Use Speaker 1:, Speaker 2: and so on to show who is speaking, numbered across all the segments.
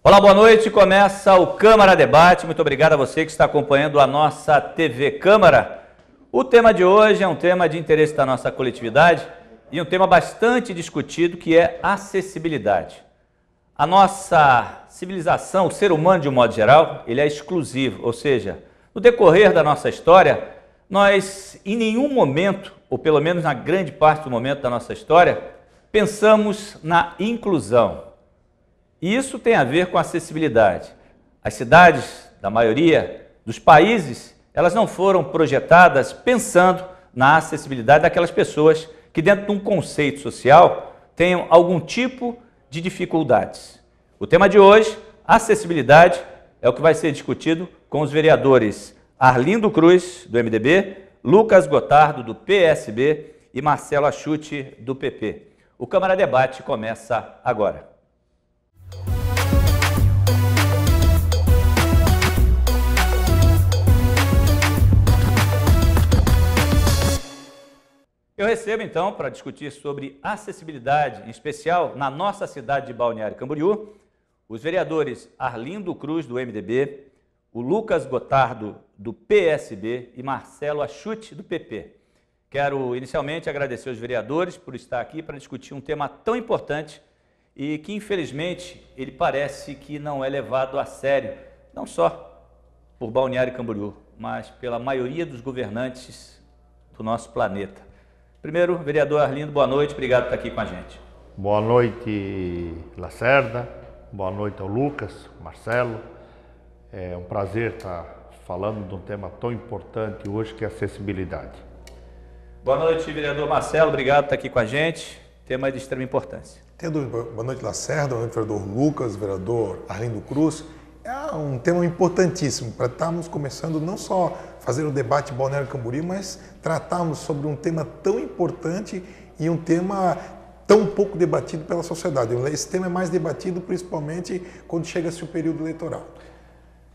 Speaker 1: Olá, boa noite. Começa o Câmara Debate. Muito obrigado a você que está acompanhando a nossa TV Câmara. O tema de hoje é um tema de interesse da nossa coletividade e um tema bastante discutido, que é acessibilidade. A nossa civilização, o ser humano de um modo geral, ele é exclusivo, ou seja, no decorrer da nossa história, nós em nenhum momento, ou pelo menos na grande parte do momento da nossa história, pensamos na inclusão. E isso tem a ver com acessibilidade. As cidades, da maioria dos países, elas não foram projetadas pensando na acessibilidade daquelas pessoas que, dentro de um conceito social, tenham algum tipo de dificuldades. O tema de hoje, acessibilidade, é o que vai ser discutido com os vereadores Arlindo Cruz, do MDB, Lucas Gotardo, do PSB e Marcelo Achuti, do PP. O Câmara Debate começa agora. Eu recebo, então, para discutir sobre acessibilidade, em especial na nossa cidade de Balneário Camboriú, os vereadores Arlindo Cruz, do MDB, o Lucas Gotardo, do PSB e Marcelo Achuti, do PP. Quero, inicialmente, agradecer aos vereadores por estar aqui para discutir um tema tão importante e que, infelizmente, ele parece que não é levado a sério, não só por Balneário Camboriú, mas pela maioria dos governantes do nosso planeta. Primeiro, vereador Arlindo, boa noite, obrigado por estar aqui com a gente.
Speaker 2: Boa noite, Lacerda, boa noite ao Lucas, Marcelo. É um prazer estar falando de um tema tão importante hoje, que é a acessibilidade.
Speaker 1: Boa noite, vereador Marcelo, obrigado por estar aqui com a gente, tema de extrema importância.
Speaker 3: Boa noite, Lacerda, boa noite, vereador Lucas, vereador Arlindo Cruz. É um tema importantíssimo para estarmos começando não só fazer o debate Balneário Camboriú, mas tratarmos sobre um tema tão importante e um tema tão pouco debatido pela sociedade. Esse tema é mais debatido principalmente quando chega-se o período eleitoral.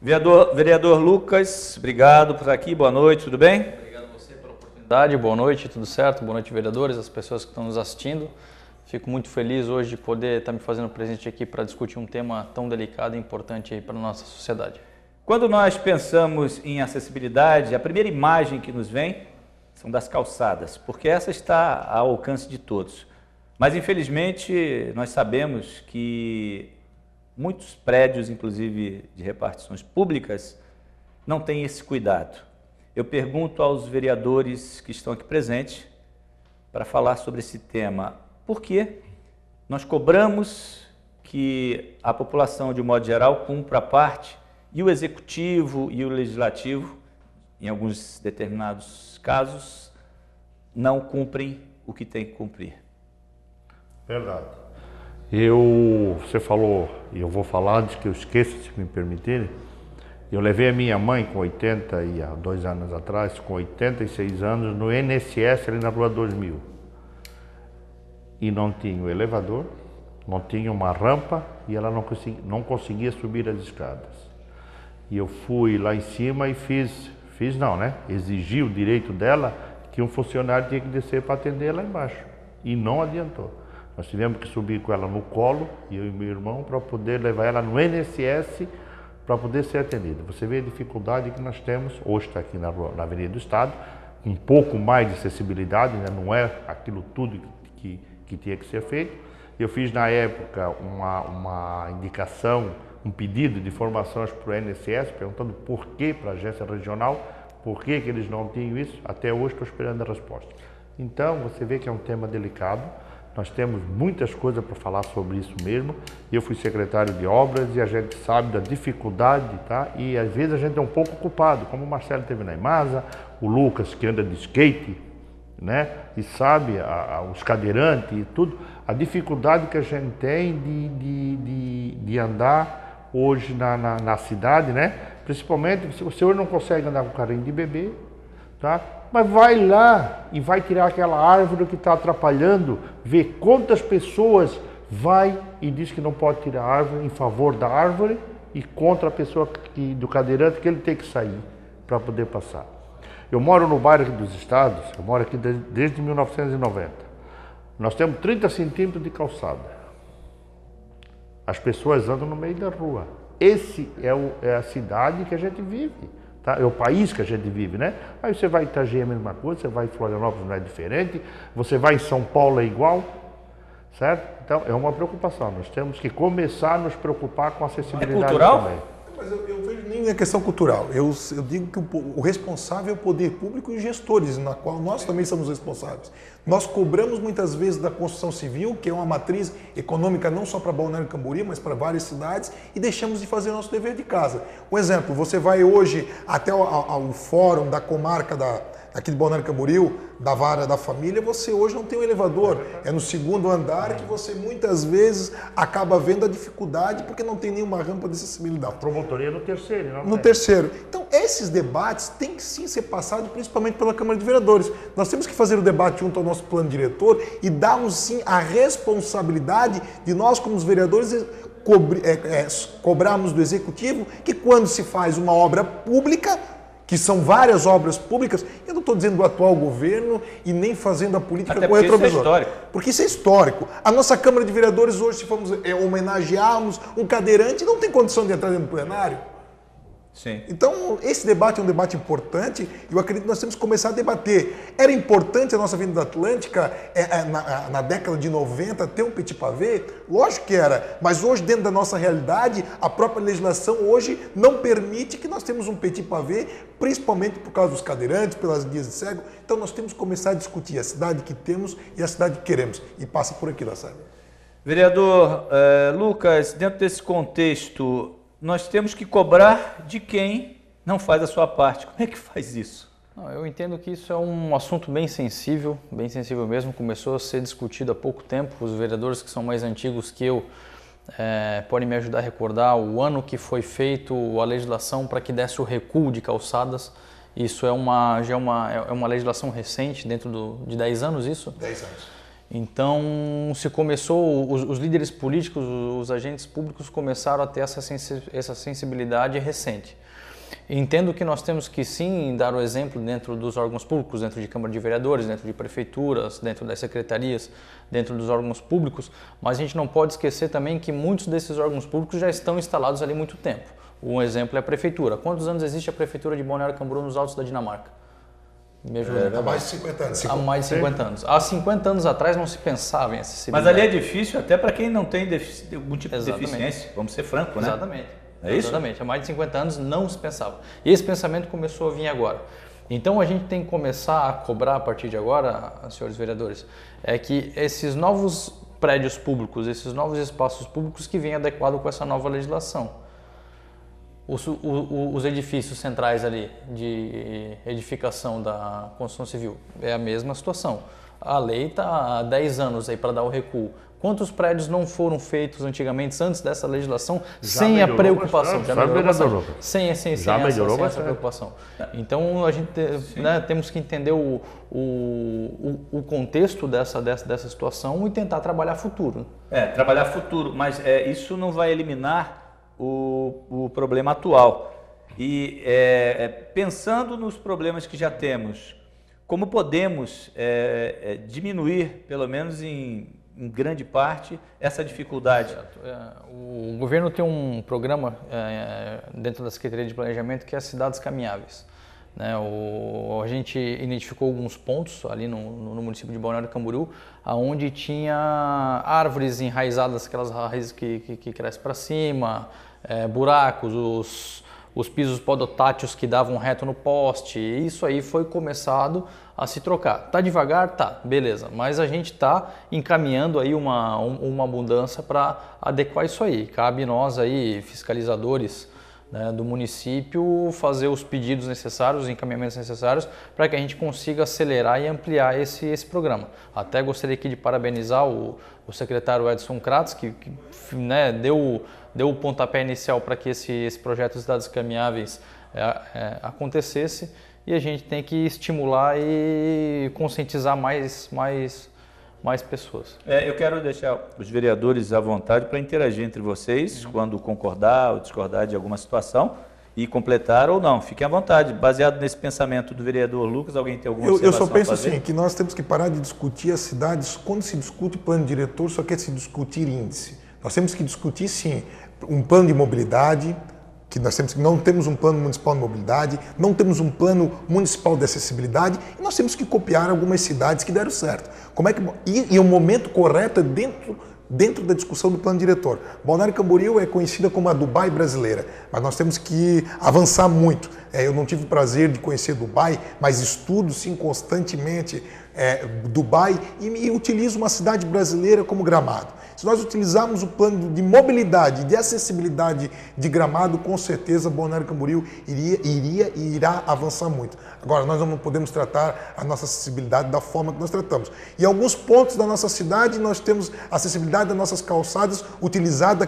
Speaker 1: Vereador Lucas, obrigado por estar aqui, boa noite, tudo bem?
Speaker 4: Obrigado a você pela oportunidade, boa noite, tudo certo? Boa noite, vereadores, as pessoas que estão nos assistindo. Fico muito feliz hoje de poder estar me fazendo presente aqui para discutir um tema tão delicado e importante para a nossa sociedade.
Speaker 1: Quando nós pensamos em acessibilidade, a primeira imagem que nos vem são das calçadas, porque essa está ao alcance de todos. Mas, infelizmente, nós sabemos que muitos prédios, inclusive de repartições públicas, não têm esse cuidado. Eu pergunto aos vereadores que estão aqui presentes para falar sobre esse tema. Por que nós cobramos que a população, de um modo geral, cumpra a parte e o executivo e o legislativo, em alguns determinados casos, não cumprem o que tem que cumprir?
Speaker 2: Verdade. Você falou, e eu vou falar antes que eu esqueça, se me permitirem, eu levei a minha mãe com 2 anos atrás, com 86 anos, no INSS, ali na Rua 2000. E não tinha o elevador, não tinha uma rampa e ela não conseguia subir as escadas. E eu fui lá em cima e exigi o direito dela que um funcionário tinha que descer para atender lá embaixo. E não adiantou. Nós tivemos que subir com ela no colo, eu e meu irmão, para poder levar ela no INSS para poder ser atendida. Você vê a dificuldade que nós temos, hoje está aqui na Avenida do Estado, um pouco mais de acessibilidade, né? Não é aquilo tudo que tinha que ser feito. Eu fiz na época uma indicação, um pedido de informações para o INSS, perguntando por que para a agência regional, por que eles não tinham isso. Até hoje estou esperando a resposta. Então você vê que é um tema delicado, nós temos muitas coisas para falar sobre isso mesmo. Eu fui secretário de obras e a gente sabe da dificuldade, tá? E às vezes a gente é um pouco ocupado, como o Marcelo teve na Imasa, o Lucas que anda de skate, né? E sabe, os cadeirantes e tudo, a dificuldade que a gente tem de andar hoje na cidade, né? Principalmente se o senhor não consegue andar com carrinho de bebê, tá? Mas vai lá e vai tirar aquela árvore que está atrapalhando, vê quantas pessoas vai e diz que não pode tirar a árvore em favor da árvore e contra a pessoa do cadeirante, que ele tem que sair para poder passar. Eu moro no bairro dos Estados, eu moro aqui desde 1990. Nós temos 30 centímetros de calçada. As pessoas andam no meio da rua. Esse é a cidade que a gente vive, tá? É o país que a gente vive, né? Aí você vai em Itajaí é a mesma coisa, você vai em Florianópolis não é diferente, você vai em São Paulo é igual, certo? Então é uma preocupação. Nós temos que começar a nos preocupar com a acessibilidade
Speaker 1: cultural?
Speaker 2: também.
Speaker 3: Mas eu vejo nem a questão cultural. Eu digo que o responsável é o poder público e os gestores, na qual nós também somos responsáveis. Nós cobramos muitas vezes da construção civil, que é uma matriz econômica não só para Balneário Camboriú, mas para várias cidades, e deixamos de fazer o nosso dever de casa. Um exemplo, você vai hoje até ao fórum da comarca aqui de Balneário Camboriú, da vara da família, você hoje não tem um elevador. É no segundo andar que você muitas vezes acaba vendo a dificuldade porque não tem nenhuma rampa de acessibilidade.
Speaker 2: Promotoria no terceiro, não
Speaker 3: No terceiro. Então, esses debates têm que sim ser passados principalmente pela Câmara de Vereadores. Nós temos que fazer o debate junto ao nosso plano diretor e darmos sim a responsabilidade de nós, como os vereadores, cobrarmos do Executivo que quando se faz uma obra pública, que são várias obras públicas, eu não estou dizendo do atual governo e nem fazendo a política
Speaker 1: até
Speaker 3: com
Speaker 1: porque
Speaker 3: retrovisor.
Speaker 1: Isso é histórico.
Speaker 3: Porque isso é histórico. A nossa Câmara de Vereadores hoje, se formos homenagearmos um cadeirante, não tem condição de entrar dentro do plenário.
Speaker 1: Sim.
Speaker 3: Então, esse debate é um debate importante e eu acredito que nós temos que começar a debater. Era importante a nossa Avenida Atlântica, na década de 90, ter um petit pavé? Lógico que era, mas hoje, dentro da nossa realidade, a própria legislação hoje não permite que nós temos um petit pavé, principalmente por causa dos cadeirantes, pelas guias de cego. Então, nós temos que começar a discutir a cidade que temos e a cidade que queremos. E passa por aqui, Lassar.
Speaker 1: Vereador Lucas, dentro desse contexto, nós temos que cobrar de quem não faz a sua parte. Como é que faz isso?
Speaker 4: Não, eu entendo que isso é um assunto bem sensível mesmo. Começou a ser discutido há pouco tempo. Os vereadores que são mais antigos que eu podem me ajudar a recordar o ano que foi feito a legislação para que desse o recuo de calçadas. Isso é uma legislação recente, dentro de 10 anos isso?
Speaker 3: 10 anos.
Speaker 4: Então, se começou, os líderes políticos, os agentes públicos começaram a ter essa sensibilidade recente. Entendo que nós temos que sim dar o exemplo dentro dos órgãos públicos, dentro de Câmara de Vereadores, dentro de prefeituras, dentro das secretarias, dentro dos órgãos públicos, mas a gente não pode esquecer também que muitos desses órgãos públicos já estão instalados ali há muito tempo. Um exemplo é a prefeitura. Quantos anos existe a prefeitura de Balneário Camboriú nos Altos da Dinamarca?
Speaker 3: Há mais de 50 anos.
Speaker 4: Há mais de 50 anos. Há 50 anos atrás não se pensava em acessibilidade.
Speaker 1: Mas ali é difícil até para quem não tem algum tipo de deficiência. Vamos ser francos, né?
Speaker 4: Exatamente.
Speaker 1: É isso?
Speaker 4: Exatamente. Há mais de 50 anos não se pensava. E esse pensamento começou a vir agora. Então a gente tem que começar a cobrar a partir de agora, senhores vereadores, que esses novos prédios públicos, esses novos espaços públicos que venham adequados com essa nova legislação. Os edifícios centrais ali de edificação da construção civil é a mesma situação. A lei está há 10 anos aí para dar o recuo. Quantos prédios não foram feitos antigamente, antes dessa legislação, sem a preocupação? Já melhorou bastante. Sem essa preocupação. Então a gente temos que entender o contexto dessa situação e tentar trabalhar futuro.
Speaker 1: Trabalhar futuro, mas isso não vai eliminar o problema atual. E pensando nos problemas que já temos, como podemos diminuir, pelo menos em grande parte, essa dificuldade?
Speaker 4: O governo tem um programa dentro da Secretaria de Planejamento que é as cidades caminháveis. A gente identificou alguns pontos ali no município de Balneário Camboriú, onde tinha árvores enraizadas, aquelas raízes que crescem para cima, buracos, os pisos podotáteis que davam reto no poste. Isso aí foi começado a se trocar. Tá devagar? Tá, beleza. Mas a gente está encaminhando aí uma mudança para adequar isso aí. Cabe nós aí, fiscalizadores, do município, fazer os pedidos necessários, os encaminhamentos necessários para que a gente consiga acelerar e ampliar esse programa. Até gostaria aqui de parabenizar o secretário Edson Kratz, que deu o pontapé inicial para que esse projeto de cidades caminháveis acontecesse, e a gente tem que estimular e conscientizar mais pessoas.
Speaker 1: Eu quero deixar os vereadores à vontade para interagir entre vocês, quando concordar ou discordar de alguma situação, e completar ou não. Fiquem à vontade. Baseado nesse pensamento do vereador Lucas, alguém tem alguma observação?
Speaker 3: Eu só penso assim, que nós temos que parar de discutir as cidades. Quando se discute plano diretor, só quer se discutir índice. Nós temos que discutir, sim, um plano de mobilidade, que nós temos que não temos um plano municipal de mobilidade, não temos um plano municipal de acessibilidade, e nós temos que copiar algumas cidades que deram certo. E o momento correto é dentro da discussão do plano diretor. Balneário Camboriú é conhecida como a Dubai brasileira, mas nós temos que avançar muito. Eu não tive o prazer de conhecer Dubai, mas estudo sim constantemente Dubai e utilizo uma cidade brasileira como Gramado. Se nós utilizarmos o plano de mobilidade, de acessibilidade de Gramado, com certeza Balneário Camboriú irá avançar muito. Agora, nós não podemos tratar a nossa acessibilidade da forma que nós tratamos. Em alguns pontos da nossa cidade, nós temos a acessibilidade das nossas calçadas utilizada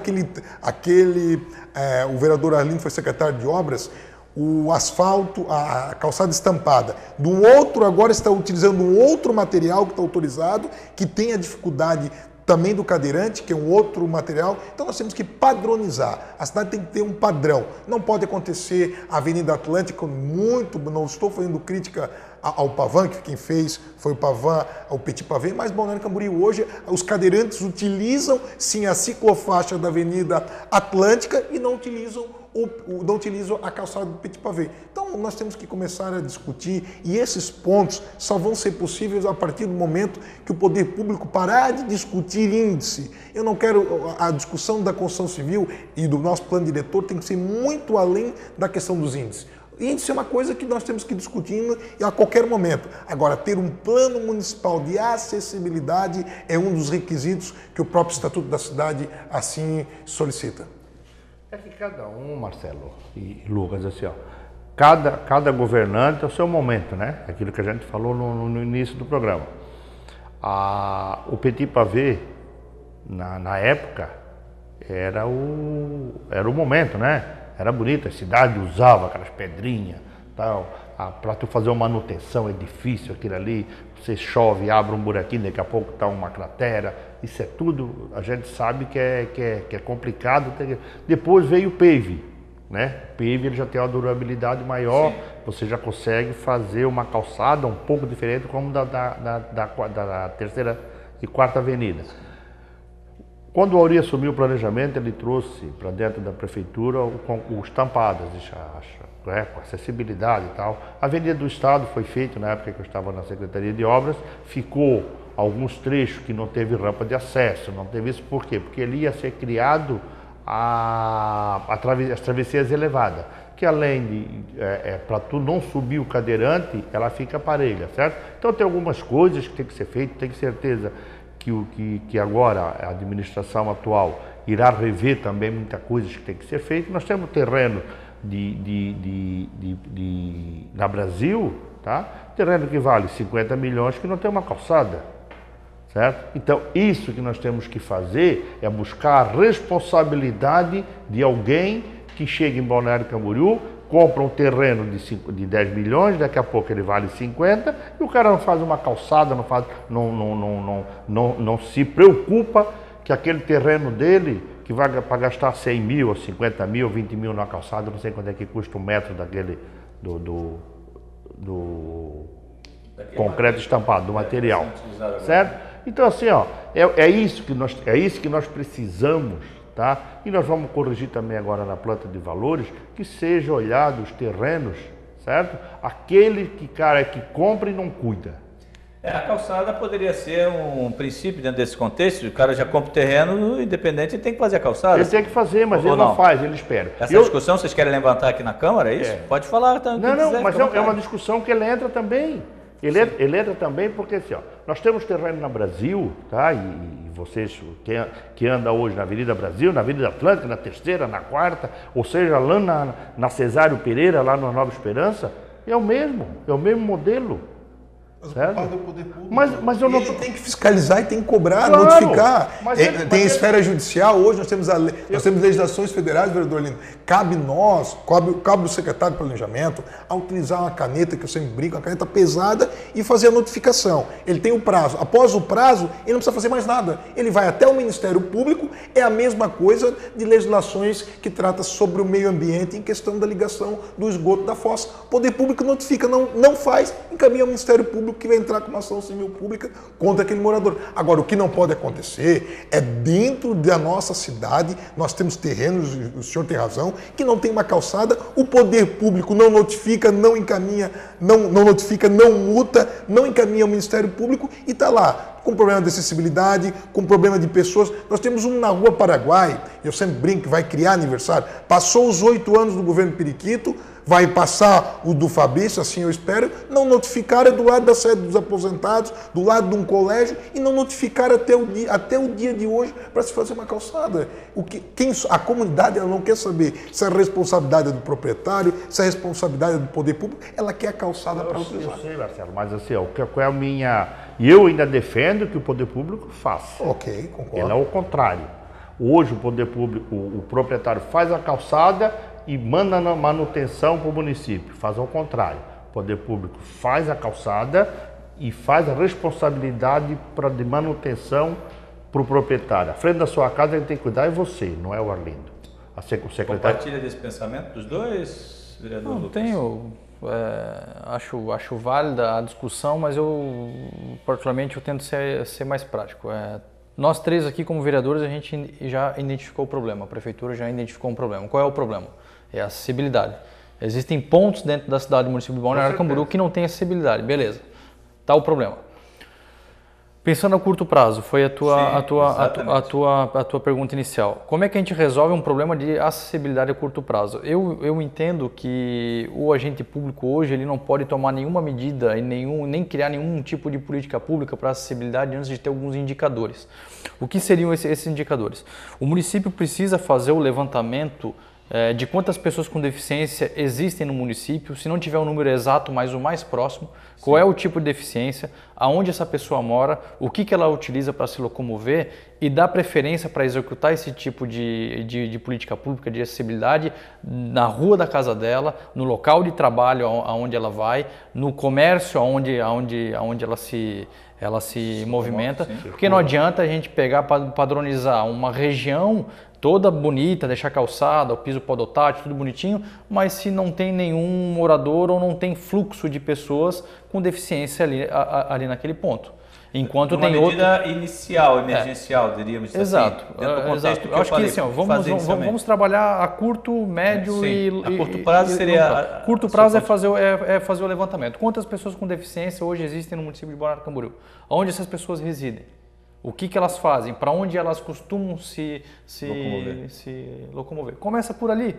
Speaker 3: o vereador Arlindo foi secretário de obras, o asfalto, a calçada estampada. Do outro, agora está utilizando um outro material que está autorizado, que tem a dificuldade também do cadeirante, que é um outro material. Então nós temos que padronizar. A cidade tem que ter um padrão. Não pode acontecer a Avenida Atlântica, não estou fazendo crítica ao Pavan, que quem fez foi o Pavan, o Petit Pavé, mas Balneário Camboriú hoje, os cadeirantes utilizam sim a ciclofaixa da Avenida Atlântica e não utilizam a calçada do Petit Pavé. Então nós temos que começar a discutir, e esses pontos só vão ser possíveis a partir do momento que o poder público parar de discutir índice. Eu não quero, a discussão da construção civil e do nosso plano diretor tem que ser muito além da questão dos índices. Índice é uma coisa que nós temos que discutir a qualquer momento. Agora, ter um plano municipal de acessibilidade é um dos requisitos que o próprio Estatuto da Cidade assim solicita.
Speaker 2: É que cada um, Marcelo e Lucas, assim, ó, cada governante é o seu momento, né? Aquilo que a gente falou no início do programa. O Petit Pavé, na época, era o momento, né? Era bonito, a cidade usava aquelas pedrinhas, tal. Para tu fazer uma manutenção é difícil aquilo ali, você chove, abre um buraquinho, daqui a pouco está uma cratera, isso é tudo, a gente sabe que é complicado. Depois veio o pave, né? O pave ele já tem uma durabilidade maior, sim. Você já consegue fazer uma calçada um pouco diferente como da terceira e quarta avenida. Quando o Auri assumiu o planejamento, ele trouxe para dentro da prefeitura os tampadas, com acessibilidade e tal. A Avenida do Estado foi feita na época que eu estava na Secretaria de Obras, ficou alguns trechos que não teve rampa de acesso, não teve isso por quê? Porque ali ia ser criado as travessias elevadas, que além de, para tu não subir o cadeirante, ela fica parelha, certo? Então tem algumas coisas que tem que ser feito, tem certeza que agora a administração atual irá rever também muita coisa que tem que ser feita. Nós temos terreno na Brasil, tá? Terreno que vale 50 milhões que não tem uma calçada, certo? Então isso que nós temos que fazer é buscar a responsabilidade de alguém que chega em Balneário Camboriú, compra um terreno de 10 milhões, daqui a pouco ele vale 50, e o cara não faz uma calçada, não se preocupa que aquele terreno dele, que vai para gastar 100 mil, ou 50 mil, 20 mil na calçada, não sei quanto é que custa um metro daquele, do concreto estampado, do material, certo? Então assim, ó, é isso que nós precisamos. Tá? E nós vamos corrigir também agora na planta de valores, que seja olhado os terrenos, certo? Aquele que compra e não cuida.
Speaker 1: A calçada poderia ser um princípio dentro desse contexto, o cara já compra o terreno, independente, ele tem que fazer a calçada.
Speaker 2: Ele tem que fazer, mas ele não faz, ele espera.
Speaker 1: Essa discussão vocês querem levantar aqui na Câmara, é isso? Pode falar.
Speaker 2: Não, mas é uma discussão que ele entra também. Ele entra também porque assim, ó, nós temos terreno no Brasil, tá? E vocês que andam hoje na Avenida Brasil, na Avenida Atlântica, na terceira, na quarta, ou seja, lá na Cesário Pereira, lá na Nova Esperança, é o mesmo modelo. Mas eu não...
Speaker 3: Ele tem que fiscalizar e tem que cobrar, claro, notificar. Tem esfera judicial, hoje nós temos legislações federais, vereador Lindo. Cabe o secretário de planejamento a utilizar uma caneta, que eu sempre brinco, uma caneta pesada, e fazer a notificação. Ele tem o prazo. Após o prazo, ele não precisa fazer mais nada. Ele vai até o Ministério Público, é a mesma coisa de legislações que trata sobre o meio ambiente em questão da ligação do esgoto da fossa. O poder público notifica, não faz, encaminha ao Ministério Público, que vai entrar com uma ação civil pública contra aquele morador. Agora, o que não pode acontecer é dentro da nossa cidade, nós temos terrenos, o senhor tem razão, que não tem uma calçada, o poder público não notifica, não encaminha, não notifica, não multa, não encaminha ao Ministério Público e está lá, com problema de acessibilidade, com problema de pessoas. Nós temos um na Rua Paraguai, eu sempre brinco que vai criar aniversário, passou os 8 anos do governo Periquito, vai passar o do Fabrício, assim eu espero, não notificaram do lado da sede dos aposentados, do lado de um colégio, e não notificaram até o dia de hoje para se fazer uma calçada. A comunidade ela não quer saber se a responsabilidade é do proprietário, se a responsabilidade é do poder público, ela quer a calçada para utilizar.
Speaker 2: Eu sei, Marcelo, mas assim, qual é a minha... E eu ainda defendo que o poder público faça.
Speaker 3: Ok, concordo.
Speaker 2: Ele é o contrário. Hoje o poder público, o proprietário faz a calçada e manda na manutenção para o município. Faz ao contrário. O poder público faz a calçada e faz a responsabilidade de manutenção para o proprietário. À frente da sua casa ele tem que cuidar, é você, não é o Arlindo. O secretário...
Speaker 1: Compartilha desse pensamento dos dois, vereador Lucas?
Speaker 4: Não tenho... acho válida a discussão, mas eu, particularmente, eu tento ser mais prático. Nós três aqui, como vereadores, a gente já identificou o problema, a prefeitura já identificou um problema. Qual é o problema? É a acessibilidade. Existem pontos dentro da cidade do município de Balneário Camboriú que não tem acessibilidade, beleza, está o problema. Pensando a curto prazo, foi a tua pergunta inicial. Como é que a gente resolve um problema de acessibilidade a curto prazo? Eu entendo que o agente público hoje ele não pode tomar nenhuma medida e nem criar nenhum tipo de política pública para acessibilidade antes de ter alguns indicadores. O que seriam esses indicadores? O município precisa fazer o levantamento de quantas pessoas com deficiência existem no município, se não tiver um número exato, mas o mais próximo, qual é o tipo de deficiência, aonde essa pessoa mora, o que ela utiliza para se locomover e dar preferência para executar esse tipo de política pública de acessibilidade na rua da casa dela, no local de trabalho aonde ela vai, no comércio aonde ela se movimenta, porque não adianta a gente pegar, padronizar uma região toda bonita, deixar calçada, o piso podotátil, tudo bonitinho, mas se não tem nenhum morador ou não tem fluxo de pessoas com deficiência ali naquele ponto. Enquanto
Speaker 1: uma
Speaker 4: tem
Speaker 1: medida inicial, emergencial, diríamos
Speaker 4: exato,
Speaker 1: assim. Dentro do contexto que eu
Speaker 4: acho que assim, vamos trabalhar a curto, médio
Speaker 1: a curto prazo seria...
Speaker 4: Curto prazo é fazer o levantamento. Quantas pessoas com deficiência hoje existem no município de Balneário Camboriú? Onde essas pessoas residem? O que elas fazem? Para onde elas costumam se locomover? Começa por ali.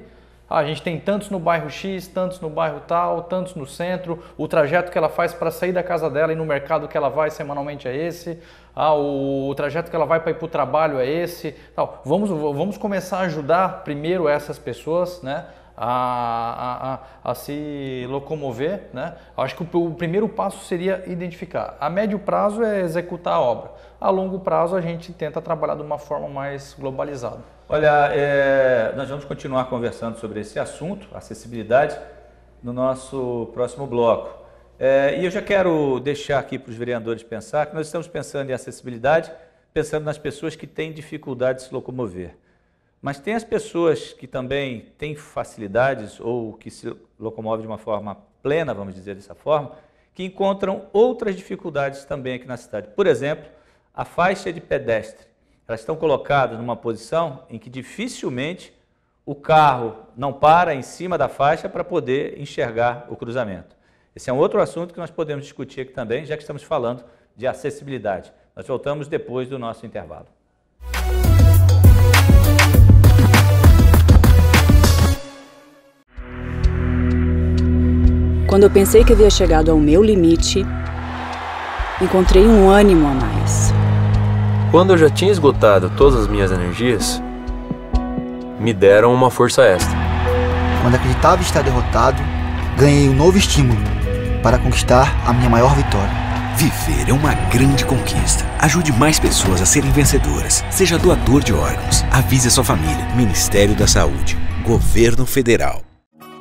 Speaker 4: A gente tem tantos no bairro X, tantos no bairro tal, tantos no centro. O trajeto que ela faz para sair da casa dela e no mercado que ela vai semanalmente é esse. O trajeto que ela vai para ir para o trabalho é esse. Tal. Vamos começar a ajudar primeiro essas pessoas, né? A se locomover, né? Acho que o primeiro passo seria identificar. A médio prazo é executar a obra. A longo prazo a gente tenta trabalhar de uma forma mais globalizada.
Speaker 1: Olha, nós vamos continuar conversando sobre esse assunto, acessibilidade, no nosso próximo bloco. E eu já quero deixar aqui para os vereadores pensar que nós estamos pensando em acessibilidade, pensando nas pessoas que têm dificuldade de se locomover. Mas tem as pessoas que também têm facilidades ou que se locomovem de uma forma plena, vamos dizer dessa forma, que encontram outras dificuldades também aqui na cidade. Por exemplo, a faixa de pedestre. Elas estão colocadas numa posição em que dificilmente o carro não para em cima da faixa para poder enxergar o cruzamento. Esse é um outro assunto que nós podemos discutir aqui também, já que estamos falando de acessibilidade. Nós voltamos depois do nosso intervalo.
Speaker 5: Quando eu pensei que havia chegado ao meu limite, encontrei um ânimo a mais.
Speaker 6: Quando eu já tinha esgotado todas as minhas energias, me deram uma força extra.
Speaker 7: Quando acreditava estar derrotado, ganhei um novo estímulo para conquistar a minha maior vitória.
Speaker 8: Viver é uma grande conquista. Ajude mais pessoas a serem vencedoras. Seja doador de órgãos. Avise a sua família. Ministério da Saúde. Governo Federal.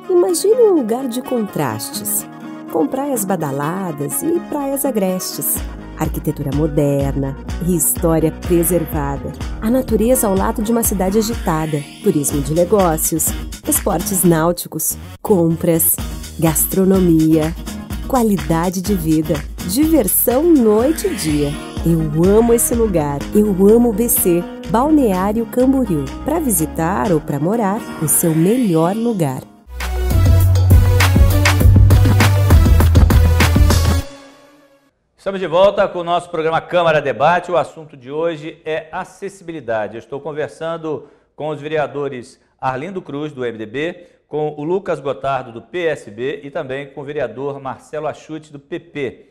Speaker 9: Imagine um lugar de contrastes, com praias badaladas e praias agrestes. Arquitetura moderna e história preservada. A natureza ao lado de uma cidade agitada. Turismo de negócios, esportes náuticos, compras, gastronomia, qualidade de vida, diversão noite e dia. Eu amo esse lugar, eu amo o BC, Balneário Camboriú. Para visitar ou para morar, o seu melhor lugar.
Speaker 1: Estamos de volta com o nosso programa Câmara Debate. O assunto de hoje é acessibilidade. Eu estou conversando com os vereadores Arlindo Cruz, do MDB, com o Lucas Gotardo, do PSB, e também com o vereador Marcelo Achute, do PP.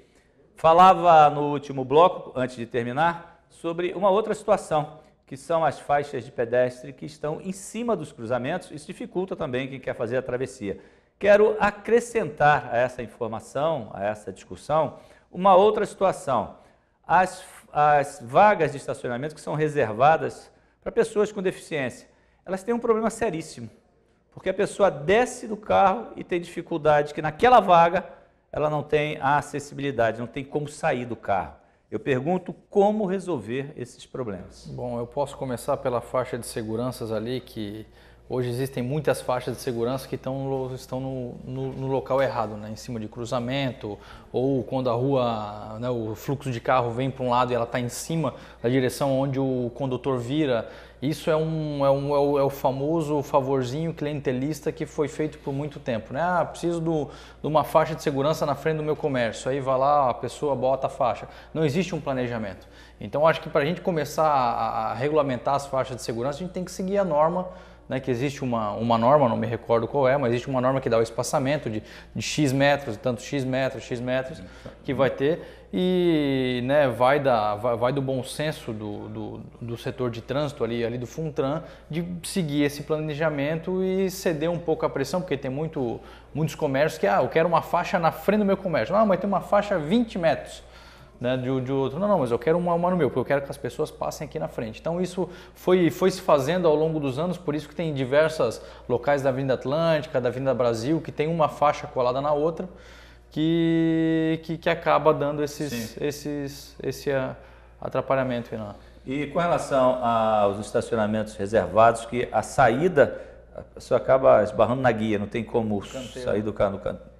Speaker 1: Falava no último bloco, antes de terminar, sobre uma outra situação, que são as faixas de pedestre que estão em cima dos cruzamentos. Isso dificulta também quem quer fazer a travessia. Quero acrescentar a essa informação, a essa discussão, uma outra situação. As vagas de estacionamento que são reservadas para pessoas com deficiência, elas têm um problema seríssimo, porque a pessoa desce do carro e tem dificuldade, que naquela vaga ela não tem a acessibilidade, não tem como sair do carro. Eu pergunto como resolver esses problemas.
Speaker 4: Bom, eu posso começar pela faixa de seguranças ali, que hoje existem muitas faixas de segurança que estão no local errado, né? Em cima de cruzamento, ou quando a rua, né, o fluxo de carro vem para um lado e ela está em cima da direção onde o condutor vira. Isso é o famoso favorzinho clientelista que foi feito por muito tempo, né? Ah, preciso de uma faixa de segurança na frente do meu comércio. Aí vai lá, a pessoa bota a faixa. Não existe um planejamento. Então, acho que para a gente começar a regulamentar as faixas de segurança, a gente tem que seguir a norma, né, que existe uma norma, não me recordo qual é, mas existe uma norma que dá o espaçamento de X metros, tanto X metros, que vai ter, e, né, vai do bom senso do setor de trânsito ali do FUNTRAN, de seguir esse planejamento e ceder um pouco a pressão, porque tem muitos comércios que, eu quero uma faixa na frente do meu comércio, mas tem uma faixa 20 metros. Né, de outro, não, mas eu quero uma no meu, porque eu quero que as pessoas passem aqui na frente. Então isso foi se fazendo ao longo dos anos, por isso que tem diversos locais da Avenida Atlântica, da Avenida Brasil, que tem uma faixa colada na outra, que acaba dando esse atrapalhamento.
Speaker 1: E com relação aos estacionamentos reservados, que a saída, a pessoa acaba esbarrando na guia, não tem como sair do carro no canto.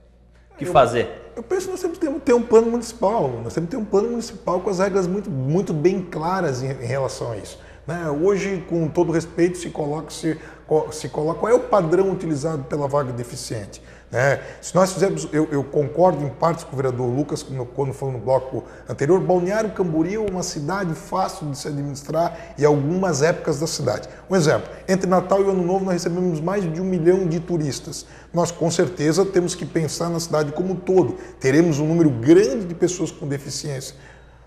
Speaker 1: O que fazer?
Speaker 3: Eu penso que nós temos que ter um plano municipal. Nós temos que ter um plano municipal com as regras muito bem claras em relação a isso. Né? Hoje, com todo respeito, se coloca qual é o padrão utilizado pela vaga deficiente. Né? Se nós fizermos, eu concordo em partes com o vereador Lucas, quando falou no bloco anterior, Balneário Camboriú é uma cidade fácil de se administrar e algumas épocas da cidade. Um exemplo, entre Natal e Ano Novo nós recebemos mais de 1 milhão de turistas. Nós com certeza temos que pensar na cidade como um todo. Teremos um número grande de pessoas com deficiência,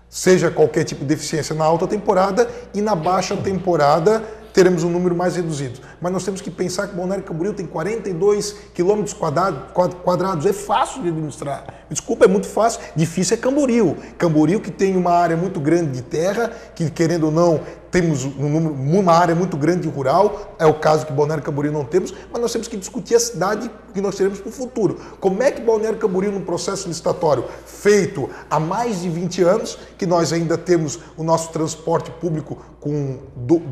Speaker 3: seja qualquer tipo de deficiência na alta temporada e na baixa temporada teremos um número mais reduzido. Mas nós temos que pensar que Balneário Camboriú tem 42 quilômetros quadrados. É fácil de administrar. Desculpa, é muito fácil. Difícil é Camboriú. Camboriú que tem uma área muito grande de terra, que querendo ou não, temos uma área muito grande rural, é o caso que Balneário Camboriú não temos, mas nós temos que discutir a cidade que nós teremos para o futuro. Como é que Balneário Camboriú, num processo licitatório feito há mais de 20 anos, que nós ainda temos o nosso transporte público,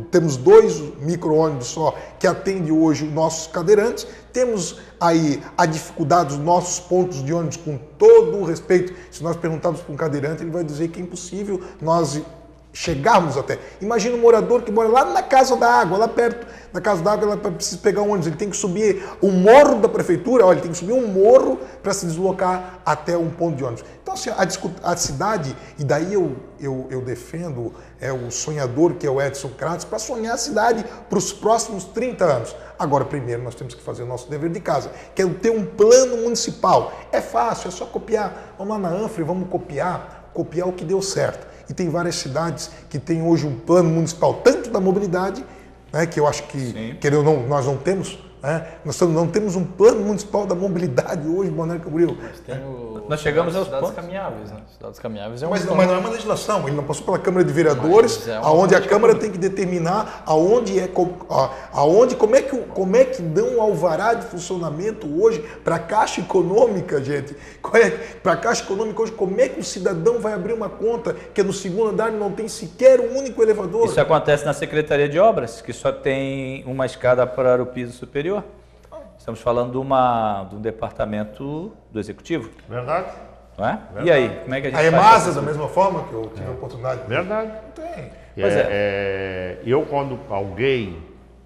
Speaker 3: temos 2 micro-ônibus só, que atende hoje os nossos cadeirantes, temos aí a dificuldade dos nossos pontos de ônibus, com todo o respeito. Se nós perguntarmos para um cadeirante, ele vai dizer que é impossível nós chegarmos até. Imagina um morador que mora lá na Casa da Água, lá perto da Casa da Água, ela precisa pegar um ônibus, ele tem que subir o morro da prefeitura, olha, ele tem que subir um morro para se deslocar até um ponto de ônibus. Então, assim, a cidade, e daí eu defendo o sonhador que é o Edson Kratos, para sonhar a cidade para os próximos 30 anos. Agora, primeiro, nós temos que fazer o nosso dever de casa, que é ter um plano municipal. É fácil, é só copiar. Vamos lá na Anfre, vamos copiar o que deu certo. E tem várias cidades que têm hoje um plano municipal, tanto da mobilidade, né, que eu acho que nós não temos, né? Nós não temos um plano municipal da mobilidade hoje em Balneário Camboriú.
Speaker 1: Nós chegamos aos
Speaker 4: cidades
Speaker 1: pontos
Speaker 4: caminháveis, né? Cidades caminháveis é
Speaker 3: mas não é uma legislação, ele não passou pela Câmara de Vereadores, aonde a Câmara tem que determinar como é que dão o alvará de funcionamento hoje para a Caixa Econômica, gente. Para a Caixa Econômica hoje, como é que o cidadão vai abrir uma conta que no segundo andar não tem sequer um único elevador?
Speaker 1: Isso acontece na Secretaria de Obras, que só tem uma escada para o piso superior. Estamos falando de um departamento do Executivo.
Speaker 2: Verdade.
Speaker 1: Não é? E aí, como é que a gente
Speaker 3: A
Speaker 1: faz
Speaker 3: EMASA,
Speaker 1: isso?
Speaker 3: da mesma forma, que eu tive a oportunidade de...
Speaker 2: Verdade.
Speaker 3: Não tem.
Speaker 1: Pois
Speaker 2: Eu, quando alguém,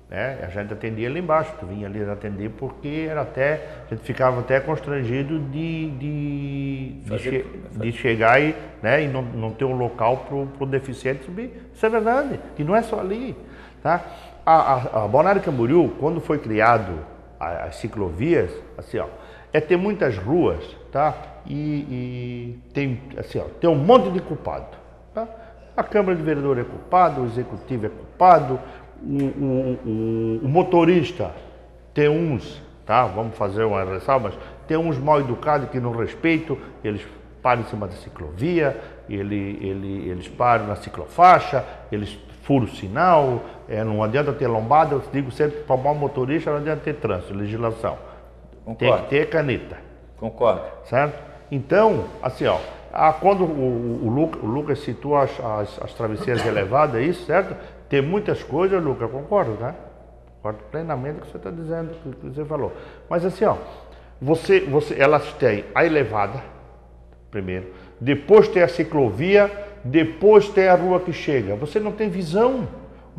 Speaker 2: né, a gente atendia ali embaixo, tu vinha ali atender porque era até, a gente ficava até constrangido de chegar e, né, e não ter um local para o deficiente subir. Isso é verdade. E não é só ali. Tá? A Balneário Camboriú, quando foi criado as ciclovias, assim, ó, ter muitas ruas, tá? E tem, assim, ó, tem um monte de culpado. Tá? A Câmara de Vereador é culpado, o Executivo é culpado, o motorista tem uns, tá? Vamos fazer uma ressalva, mas tem uns mal educados que não respeitam, eles param em cima da ciclovia, eles param na ciclofaixa, eles furam o sinal, não adianta ter lombada, eu digo sempre, para bom motorista não adianta ter trânsito, legislação.
Speaker 1: Concordo.
Speaker 2: Tem que ter caneta.
Speaker 1: Concordo.
Speaker 2: Certo? Então, assim, ó, quando o Lucas citou as travesseiras elevadas, é isso, certo? Tem muitas coisas, Lucas, concordo, né? Concordo plenamente com o que você está dizendo, o que você falou. Mas assim, ó, elas têm a elevada, primeiro, depois tem a ciclovia, depois tem a rua que chega. Você não tem visão.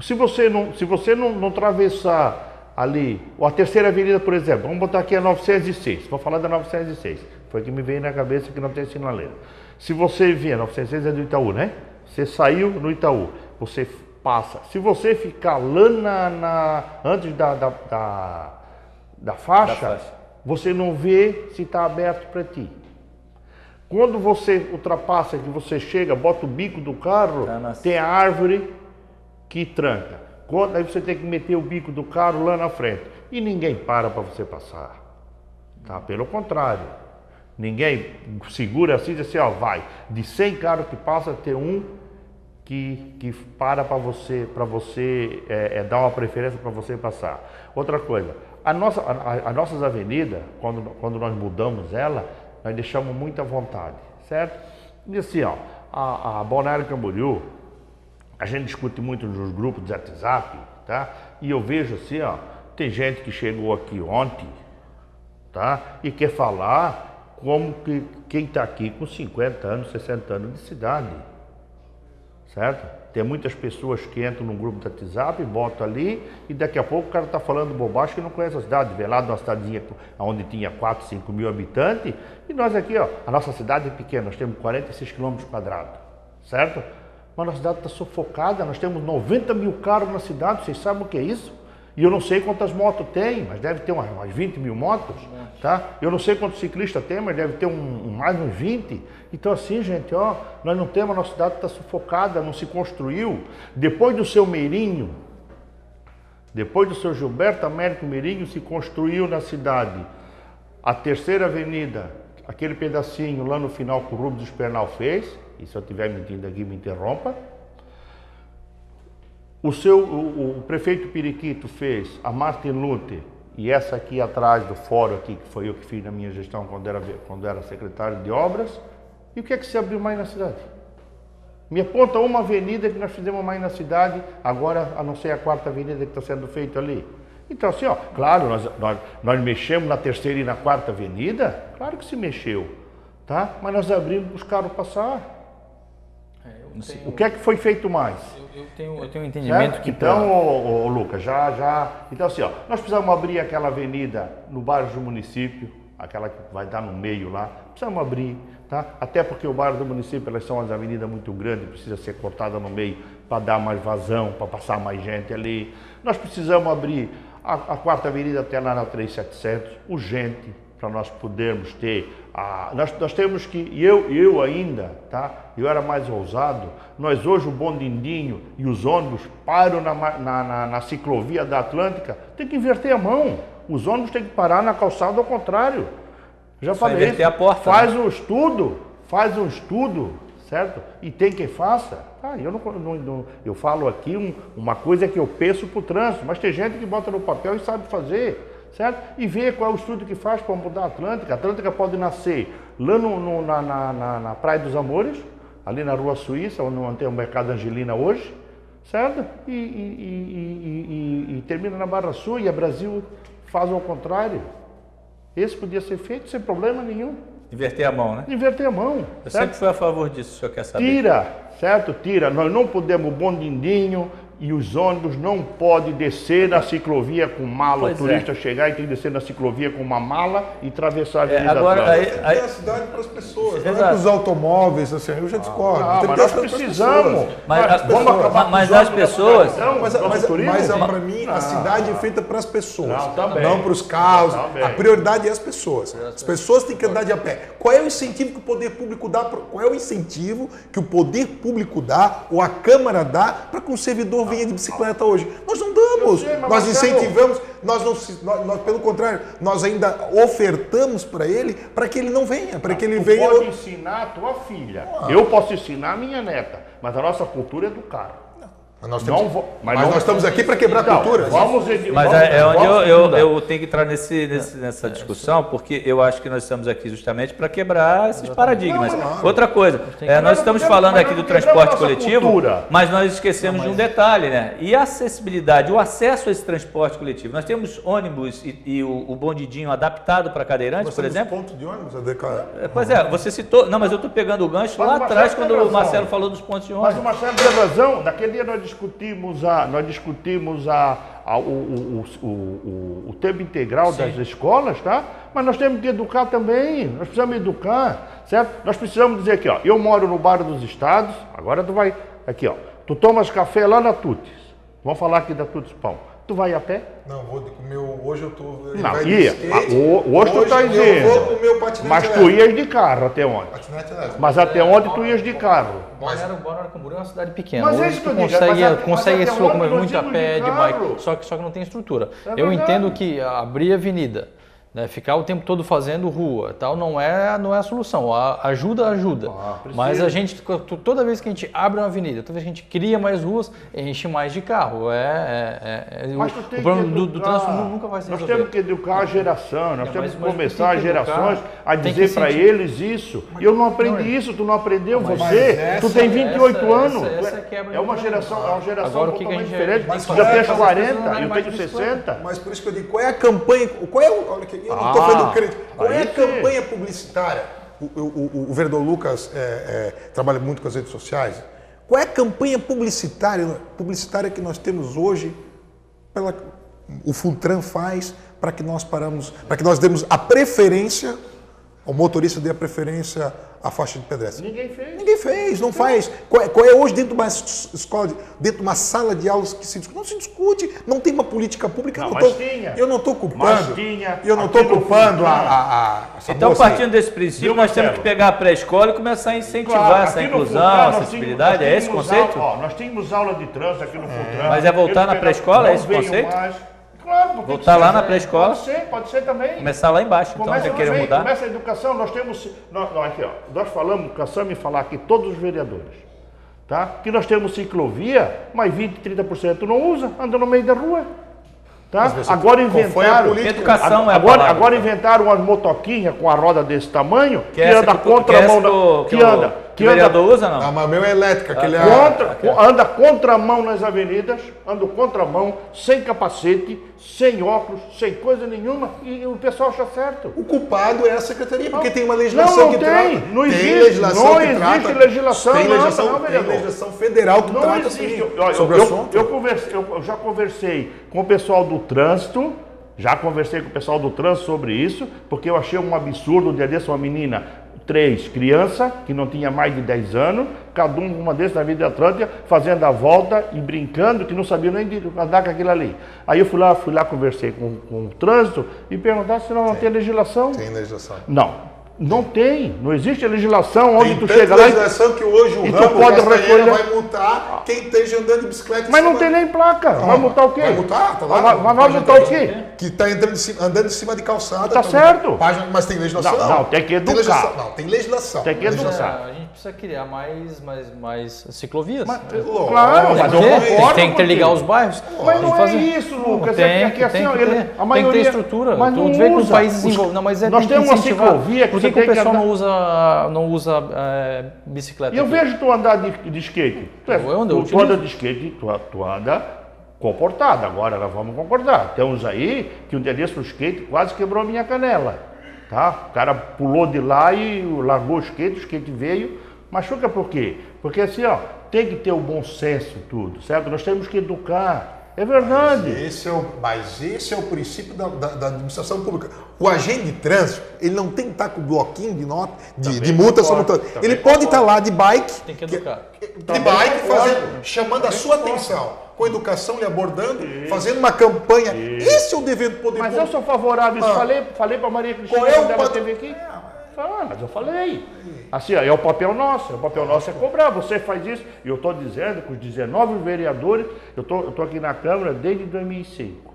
Speaker 2: Se você não atravessar ali, ou a terceira avenida, por exemplo, vamos botar aqui a 906, vou falar da 906, foi que me veio na cabeça que não tem sinaleira. Se você vier, 906 é do Itaú, né? Você saiu no Itaú, você passa. Se você ficar lá antes da faixa, você não vê se está aberto para ti. Quando você ultrapassa, que você chega, bota o bico do carro, tem a árvore que tranca. Aí você tem que meter o bico do carro lá na frente. E ninguém para você passar. Tá? Pelo contrário. Ninguém segura assim e diz assim, ó, vai. De 100 carros que passa, tem um que para você dar uma preferência para você passar. Outra coisa, as nossas avenidas, quando nós mudamos ela, nós deixamos muita vontade, certo? E assim, ó, a Balneário Camboriú, a gente discute muito nos grupos de WhatsApp, tá? E eu vejo assim, ó, tem gente que chegou aqui ontem, tá? E quer falar como que quem está aqui com 50 anos, 60 anos de cidade, certo? Tem muitas pessoas que entram num grupo de WhatsApp, botam ali e daqui a pouco o cara está falando bobagem que não conhece a cidade. Vê lá de uma cidadinha onde tinha 4, 5 mil habitantes e nós aqui, ó, a nossa cidade é pequena, nós temos 46 km², certo? Mas a nossa cidade está sufocada, nós temos 90 mil carros na cidade, vocês sabem o que é isso? E eu não sei quantas motos tem, mas deve ter umas 20 mil motos, tá? Eu não sei quantos ciclistas tem, mas deve ter mais uns 20. Então assim, gente, ó, nós não temos, a nossa cidade está sufocada, não se construiu. Depois do seu Meirinho, depois do seu Gilberto Américo Meirinho, se construiu na cidade a terceira avenida, aquele pedacinho lá no final que o Rubens Espernal fez, e se eu estiver mentindo aqui, me interrompa. O prefeito Periquito fez a Martin Luther e essa aqui atrás do fórum aqui, que foi eu que fiz na minha gestão quando era secretário de obras. E o que é que se abriu mais na cidade? Me aponta uma avenida que nós fizemos mais na cidade, agora a não ser a 4ª avenida que está sendo feita ali. Então assim, ó, claro, nós mexemos na 3ª e na 4ª avenida, claro que se mexeu, tá? Mas nós abrimos para os carros passar. O que é que foi feito mais?
Speaker 4: Eu tenho um entendimento
Speaker 2: certo?
Speaker 4: que...
Speaker 2: Então, Lucas, então assim, ó, nós precisamos abrir aquela avenida no bairro do município, aquela que vai dar no meio lá, precisamos abrir, tá? Até porque o bairro do município, elas são as avenidas muito grandes, precisa ser cortada no meio para dar mais vazão, para passar mais gente ali. Nós precisamos abrir a 4ª avenida até lá na 3700, urgente, para nós podermos ter, nós temos que, e eu ainda, tá? Eu era mais ousado, nós hoje o bondindinho e os ônibus param na ciclovia da Atlântica, tem que inverter a mão, os ônibus têm que parar na calçada ao contrário. Já falei
Speaker 1: inverter a porta,
Speaker 2: faz
Speaker 1: né?
Speaker 2: faz um estudo, certo? E tem quem faça. Eu falo aqui uma coisa que eu penso para o trânsito, mas tem gente que bota no papel e sabe fazer. Certo? E ver qual é o estudo que faz para mudar a Atlântica. A Atlântica pode nascer lá na Praia dos Amores, ali na Rua Suíça, onde tem o Mercado Angelina hoje, certo? E termina na Barra Sul, e a Brasil faz ao contrário. Esse podia ser feito sem problema nenhum.
Speaker 1: Inverter a mão, né?
Speaker 2: Inverter a mão.
Speaker 1: Eu
Speaker 2: certo?
Speaker 1: sempre fui a favor disso, o senhor quer saber.
Speaker 2: Tira, certo? Tira. Nós não podemos, o bondindinho e os ônibus não podem descer na ciclovia com mala.
Speaker 1: Pois
Speaker 2: o turista chegar e tem que descer na ciclovia com uma mala e atravessar a Avenida
Speaker 1: agora,
Speaker 2: Atlântica.
Speaker 3: Tem a cidade para as pessoas, não é
Speaker 1: Exato.
Speaker 3: para os automóveis, assim, eu já discordo.
Speaker 2: Ah,
Speaker 3: Tem
Speaker 2: mas
Speaker 3: que
Speaker 2: nós
Speaker 3: ter as
Speaker 2: precisamos.
Speaker 1: Mas,
Speaker 2: Vamos acabar com
Speaker 1: mas
Speaker 2: os
Speaker 1: as
Speaker 2: ônibus da
Speaker 1: pessoas...
Speaker 2: população,
Speaker 3: Mas
Speaker 2: nosso turismo?
Speaker 3: para mim, a cidade é feita para as pessoas,
Speaker 2: Não, também.
Speaker 3: não para os carros.
Speaker 2: Também.
Speaker 3: A prioridade é as pessoas. As pessoas têm que andar de a pé. Qual é o incentivo que o poder público dá? Qual é o incentivo que o poder público dá ou a Câmara dá para que um servidor venha de bicicleta hoje? Nós não damos.
Speaker 2: Eu sei, mas
Speaker 3: Nós
Speaker 2: Marcelo,
Speaker 3: incentivamos. Nós, pelo contrário, nós ainda ofertamos para ele para que ele não venha, para que ele
Speaker 2: Tu
Speaker 3: venha.
Speaker 2: pode ensinar a tua filha. Eu posso ensinar a minha neta, mas a nossa cultura é do cara.
Speaker 3: Mas nós,
Speaker 2: Não
Speaker 3: nós estamos aqui para quebrar
Speaker 2: Então,
Speaker 3: culturas.
Speaker 1: Mas é onde eu tenho que entrar nessa discussão, porque eu acho que nós estamos aqui justamente para quebrar esses paradigmas. Outra coisa, nós estamos falando aqui do transporte coletivo, mas nós esquecemos de um detalhe, né? E a acessibilidade, o acesso a esse transporte coletivo. Nós temos ônibus e o bondidinho adaptado para cadeirantes, por exemplo.
Speaker 3: Pontos de ônibus,
Speaker 1: Pois é, você citou. Não, mas eu estou pegando o gancho lá atrás, quando o Marcelo falou dos pontos de ônibus.
Speaker 2: Mas o Marcelo tem razão. Naquele dia nós discutimos o tempo integral das escolas, tá? Mas nós temos que educar também, nós precisamos educar, certo? Nós precisamos dizer aqui, ó, eu moro no bairro dos Estados, agora tu vai, aqui ó, tu tomas café lá na Tutis, vamos falar aqui da Tutis Pão, tu vai a pé?
Speaker 3: Não, vou comer, hoje eu tô...
Speaker 2: Não, ia, hoje tu tá dizendo,
Speaker 3: eu vou comer o patinete
Speaker 2: mas tu ias de carro até onde?
Speaker 3: Patinete elétrico.
Speaker 2: Mas até onde tu ias de carro?
Speaker 4: Balneário Camboriú é uma cidade pequena.
Speaker 2: Mas é
Speaker 4: Hoje
Speaker 2: isso
Speaker 4: tu
Speaker 2: que eu digo,
Speaker 4: consegue
Speaker 2: mas
Speaker 4: se locomover
Speaker 2: nós
Speaker 4: muito a
Speaker 2: íamos
Speaker 4: pé,
Speaker 2: de
Speaker 4: de
Speaker 2: carro.
Speaker 4: bike, só que não tem estrutura.
Speaker 2: É
Speaker 4: Eu
Speaker 2: verdade.
Speaker 4: entendo que abrir avenida, né, ficar o tempo todo fazendo rua, tal, não é a solução. Ajuda. Mas a gente, toda vez que a gente abre uma avenida, toda vez que a gente cria mais ruas, enche mais de carro.
Speaker 2: Mas tu tem
Speaker 4: o problema
Speaker 2: que
Speaker 4: do trânsito nunca vai se
Speaker 2: Nós
Speaker 4: resolver.
Speaker 2: temos que educar a geração, nós temos que
Speaker 4: mas
Speaker 2: começar as
Speaker 4: tem que educar,
Speaker 2: gerações a
Speaker 4: tem que
Speaker 2: dizer para
Speaker 4: incentivar.
Speaker 2: eles isso. Eu não aprendi isso, tu não aprendeu,
Speaker 3: Mas
Speaker 2: você, tu tem 28 anos.
Speaker 4: essa quebra
Speaker 2: É uma
Speaker 4: de
Speaker 2: geração
Speaker 4: Agora, o que
Speaker 2: totalmente
Speaker 4: a gente
Speaker 2: diferente.
Speaker 4: tem que
Speaker 2: Tu já
Speaker 4: fazer?
Speaker 2: tens
Speaker 4: Essas
Speaker 2: 40,
Speaker 4: pessoas não
Speaker 2: eu
Speaker 4: andam mais
Speaker 2: tenho
Speaker 4: de bicicleta.
Speaker 2: 60.
Speaker 3: Mas por isso que eu digo, qual é a campanha, olha aqui, eu não estou falando crédito, qual é a
Speaker 2: aí sim.
Speaker 3: campanha publicitária? O vereador Lucas trabalha muito com as redes sociais. Qual é a campanha publicitária que nós temos hoje, o Fultran faz para que nós demos a preferência, o motorista dê a preferência à faixa de pedestre? Ninguém fez, não faz. Qual é hoje dentro de uma escola, dentro de uma sala de aulas que se discute? Não se discute, não tem uma política pública.
Speaker 2: Não,
Speaker 3: Eu não estou culpando.
Speaker 2: Mas tinha.
Speaker 3: Eu não estou culpando essa
Speaker 1: Então,
Speaker 3: moça.
Speaker 1: partindo desse princípio, nós temos que pegar a pré-escola e começar a incentivar essa inclusão, a acessibilidade. É esse o conceito?
Speaker 2: Nós tínhamos aula de trânsito aqui no Fultran.
Speaker 1: Mas é voltar na pré-escola, é esse o conceito?
Speaker 2: Claro, porque
Speaker 1: Voltar lá na pré-escola?
Speaker 2: Pode ser também.
Speaker 1: Começar lá embaixo, então,
Speaker 2: Começa
Speaker 1: você querer
Speaker 2: também,
Speaker 1: mudar?
Speaker 2: Começa a educação, nós temos, aqui ó, nós falamos, cansamos de falar aqui, todos os vereadores, tá? Que nós temos ciclovia, mas 20, 30% não usa, anda no meio da rua, tá? Agora inventaram,
Speaker 1: Educação é a
Speaker 2: agora
Speaker 1: palavra.
Speaker 2: inventaram umas motoquinhas com a roda desse tamanho, que
Speaker 1: essa
Speaker 2: anda
Speaker 1: que o-
Speaker 2: contra
Speaker 1: que
Speaker 2: a
Speaker 1: essa
Speaker 2: mão,
Speaker 1: que o vereador usa, não?
Speaker 3: Não, mas o meu é elétrica, aquele
Speaker 2: anda contramão nas avenidas, anda contramão, sem capacete, sem óculos, sem coisa nenhuma, e o pessoal acha certo.
Speaker 3: O culpado é a secretaria, porque tem uma legislação
Speaker 2: Não
Speaker 3: que
Speaker 2: tem,
Speaker 3: trata.
Speaker 2: não
Speaker 3: Tem
Speaker 2: existe,
Speaker 3: legislação
Speaker 2: não
Speaker 3: que
Speaker 2: existe
Speaker 3: trata.
Speaker 2: legislação,
Speaker 3: Tem
Speaker 2: não,
Speaker 3: legislação,
Speaker 2: não,
Speaker 3: tem
Speaker 2: vereador.
Speaker 3: legislação federal que
Speaker 2: Não
Speaker 3: trata
Speaker 2: existe.
Speaker 3: sobre o assunto.
Speaker 2: Eu já conversei com o pessoal do trânsito, sobre isso, porque eu achei um absurdo. Um dia desse, uma menina, 3 crianças, que não tinha mais de 10 anos, cada uma desses na Avenida Atlântica, fazendo a volta e brincando, que não sabia nem andar com aquilo ali. Aí eu fui lá conversei com o trânsito e perguntar se não tem legislação.
Speaker 3: Tem legislação.
Speaker 2: Não tem, não existe legislação onde
Speaker 3: Tem
Speaker 2: tu
Speaker 3: tanta
Speaker 2: chega lá
Speaker 3: legislação que hoje o
Speaker 2: e tu
Speaker 3: Rambo
Speaker 2: pode
Speaker 3: Castanheira
Speaker 2: recolher.
Speaker 3: vai multar quem esteja andando de bicicleta.
Speaker 2: Mas não tem nem placa. Vai multar o quê?
Speaker 3: Vai multar, tá lá.
Speaker 2: Vai multar o quê?
Speaker 3: Que está andando em cima de calçada.
Speaker 2: Tá certo.
Speaker 3: Mas tem legislação?
Speaker 2: Não, tem que educar.
Speaker 3: legislação. Não, tem legislação.
Speaker 2: Tem que educar.
Speaker 4: A gente precisa criar mais ciclovias.
Speaker 2: Claro, mas eu concordo.
Speaker 4: Tem que interligar os bairros.
Speaker 2: Mas não é
Speaker 4: fazer.
Speaker 2: isso, Lucas.
Speaker 4: Tem que ter estrutura. Tu vê que os países desenvolvem. Não, mas
Speaker 2: nós temos uma ciclovia que
Speaker 4: por
Speaker 2: você
Speaker 4: que o
Speaker 2: tem que
Speaker 4: pessoal
Speaker 2: andar.
Speaker 4: não usa bicicleta?
Speaker 2: E eu
Speaker 4: aqui?
Speaker 2: vejo tu andar de skate. Tu anda de skate, tu anda comportado. Agora nós vamos concordar. Tem uns aí que um dia desse o skate quase quebrou a minha canela. tá? O cara pulou de lá e largou o skate veio. Machuca por quê? Porque assim, ó, tem que ter o bom senso tudo, certo? Nós temos que educar. É verdade.
Speaker 3: Mas esse é o princípio da administração pública. O agente de trânsito, ele não tem que estar com o bloquinho de nota, de multa sobre o trânsito. Ele pode estar lá de bike.
Speaker 4: Tem que educar.
Speaker 3: De bike, chamando a sua atenção. Com educação, lhe abordando, fazendo uma campanha. Esse é o dever do poder público.
Speaker 2: Mas eu sou favorável. Falei para Maria Cristina quando ela esteve aqui. Mas eu falei. Assim, ó, é o papel nosso. O papel nosso é cobrar. Você faz isso. E eu estou dizendo que os 19 vereadores, eu tô aqui na Câmara desde 2005.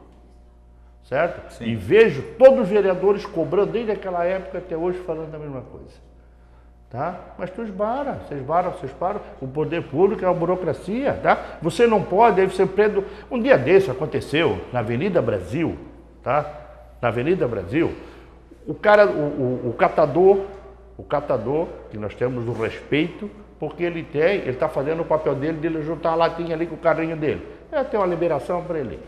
Speaker 2: Certo? Sim. E vejo todos os vereadores cobrando desde aquela época até hoje falando a mesma coisa. Tá? Mas tu esbara, vocês param. O poder público é a burocracia. Tá? Você não pode, deve ser preso. Um dia desse aconteceu na Avenida Brasil. Tá? Na Avenida Brasil. O cara, o catador, que nós temos o respeito, porque ele está fazendo o papel dele juntar a latinha ali com o carrinho dele. Tem uma liberação para ele.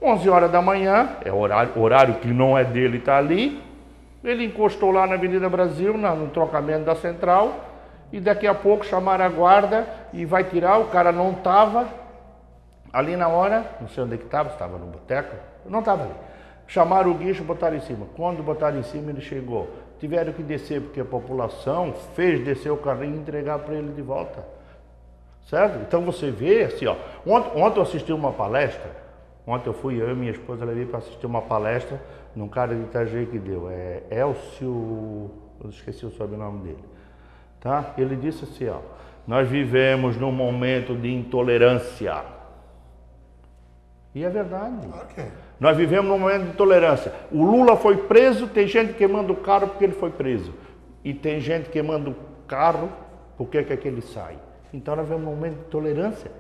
Speaker 2: 11 horas da manhã, é horário que não é dele, está ali. Ele encostou lá na Avenida Brasil, no trocamento da central, e daqui a pouco chamaram a guarda e vai tirar. O cara não estava ali na hora, não sei onde é que estava no boteco, não estava ali. Chamaram o guincho e botaram em cima. Quando botaram em cima, ele chegou. Tiveram que descer, porque a população fez descer o carrinho e entregar para ele de volta. Certo? Então você vê assim, ó. Ontem eu assisti uma palestra. Ontem eu e minha esposa levei para assistir uma palestra num cara de Itajaí que deu. É Elcio, eu esqueci o sobrenome dele. Tá? Ele disse assim, ó. Nós vivemos num momento de intolerância. E é verdade. Okay. Nós vivemos num momento de intolerância. O Lula foi preso, tem gente queimando o carro porque ele foi preso. E tem gente queimando o carro porque é que ele sai. Então nós vivemos num momento de tolerância,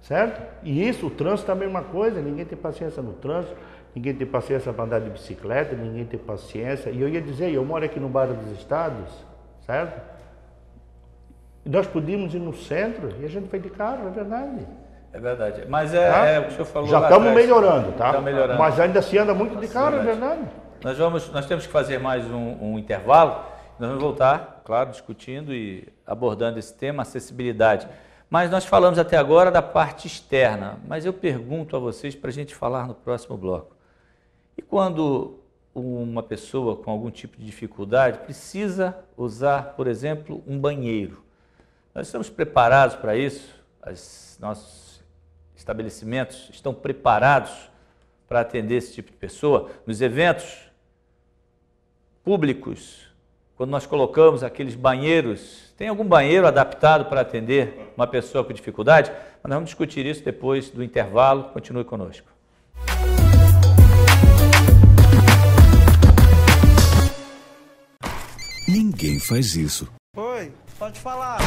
Speaker 2: certo? E isso, o trânsito é a mesma coisa, ninguém tem paciência no trânsito, ninguém tem paciência para andar de bicicleta, ninguém tem paciência. E eu ia dizer, eu moro aqui no bairro dos Estados, certo? E nós podíamos ir no centro e a gente vai de carro, é verdade.
Speaker 1: É verdade, mas é o que o senhor falou.
Speaker 2: Já estamos melhorando, tá? Melhorando. Mas ainda se anda muito de carro, é verdade.
Speaker 1: Nós temos que fazer mais um intervalo. Nós vamos voltar, claro, discutindo e abordando esse tema, acessibilidade. Mas nós falamos até agora da parte externa, mas eu pergunto a vocês para a gente falar no próximo bloco. E quando uma pessoa com algum tipo de dificuldade precisa usar, por exemplo, um banheiro? Nós estamos preparados para isso? Nossos estabelecimentos estão preparados para atender esse tipo de pessoa? Nos eventos públicos, quando nós colocamos aqueles banheiros, tem algum banheiro adaptado para atender uma pessoa com dificuldade? Mas nós vamos discutir isso depois do intervalo. Continue conosco.
Speaker 8: Ninguém faz isso.
Speaker 10: Oi, pode falar.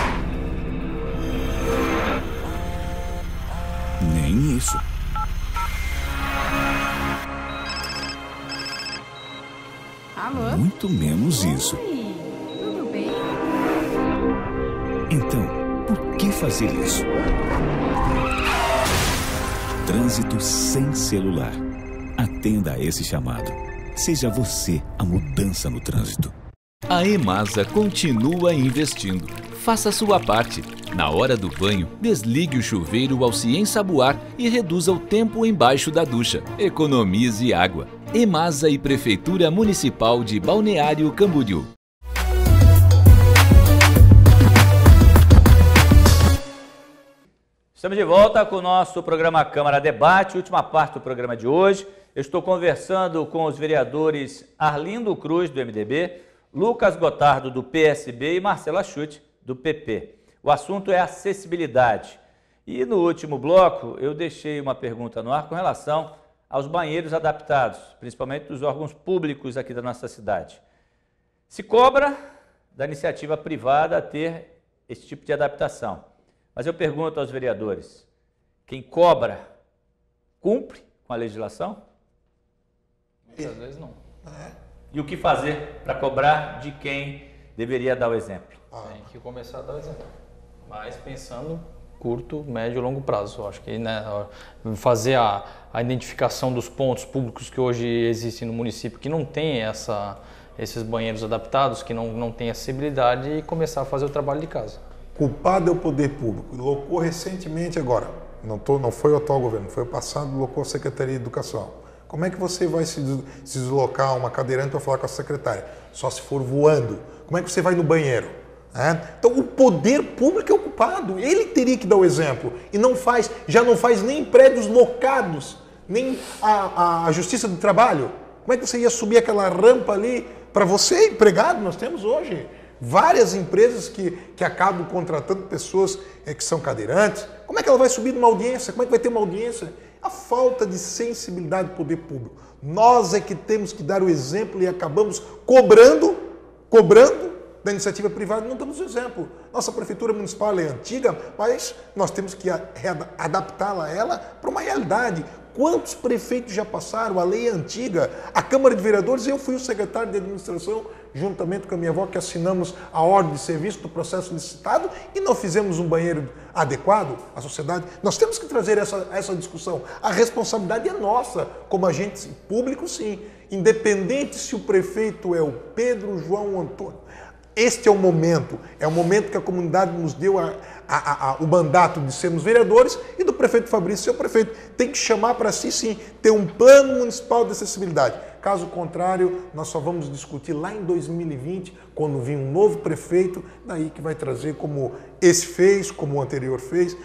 Speaker 8: Nem isso.
Speaker 11: Alô?
Speaker 8: Muito menos isso.
Speaker 11: Oi, tudo bem?
Speaker 8: Então, por que fazer isso? Trânsito sem celular. Atenda a esse chamado. Seja você a mudança no trânsito.
Speaker 12: A EMASA continua investindo. Faça a sua parte. Na hora do banho, desligue o chuveiro ao se ensaboar e reduza o tempo embaixo da ducha. Economize água. EMASA e Prefeitura Municipal de Balneário Camboriú.
Speaker 1: Estamos de volta com o nosso programa Câmara Debate, última parte do programa de hoje. Eu estou conversando com os vereadores Arlindo Cruz, do MDB, Lucas Gotardo, do PSB e Marcela Schutte, do PP. O assunto é acessibilidade. E no último bloco eu deixei uma pergunta no ar com relação aos banheiros adaptados, principalmente dos órgãos públicos aqui da nossa cidade. Se cobra da iniciativa privada ter esse tipo de adaptação. Mas eu pergunto aos vereadores, quem cobra cumpre com a legislação?
Speaker 4: Muitas vezes não.
Speaker 1: E o que fazer para cobrar de quem deveria dar o exemplo?
Speaker 4: Tem que começar a dar o exemplo. Mas pensando curto, médio e longo prazo. Eu acho que fazer a identificação dos pontos públicos que hoje existem no município, que não tem esses banheiros adaptados que não têm acessibilidade e começar a fazer o trabalho de casa.
Speaker 3: Culpado é o poder público. Locou recentemente agora, não foi o atual governo, foi o passado, locou a Secretaria de Educação. Como é que você vai se deslocar uma cadeirante para falar com a secretária? Só se for voando. Como é que você vai no banheiro? Então o poder público é o culpado. Ele teria que dar o exemplo. E já não faz nem prédios locados, nem a Justiça do Trabalho. Como é que você ia subir aquela rampa ali para você, empregado? Nós temos hoje várias empresas que acabam contratando pessoas que são cadeirantes. Como é que ela vai subir numa audiência? Como é que vai ter uma audiência? A falta de sensibilidade do poder público. Nós é que temos que dar o exemplo e acabamos cobrando da iniciativa privada, não damos o exemplo. Nossa prefeitura municipal é antiga, mas nós temos que adaptá-la a ela para uma realidade. Quantos prefeitos já passaram? A lei é antiga. A Câmara de Vereadores, eu fui o secretário de administração, juntamente com a minha avó, que assinamos a ordem de serviço do processo licitado e não fizemos um banheiro adequado à sociedade. Nós temos que trazer essa discussão. A responsabilidade é nossa, como agente público, sim. Independente se o prefeito é o Pedro, João, Antônio. Este é o momento que a comunidade nos deu o mandato de sermos vereadores e do prefeito Fabrício ser o prefeito. Tem que chamar para si, sim, ter um plano municipal de acessibilidade. Caso contrário, nós só vamos discutir lá em 2020, quando vir um novo prefeito, daí que vai trazer como esse fez, como o anterior fez.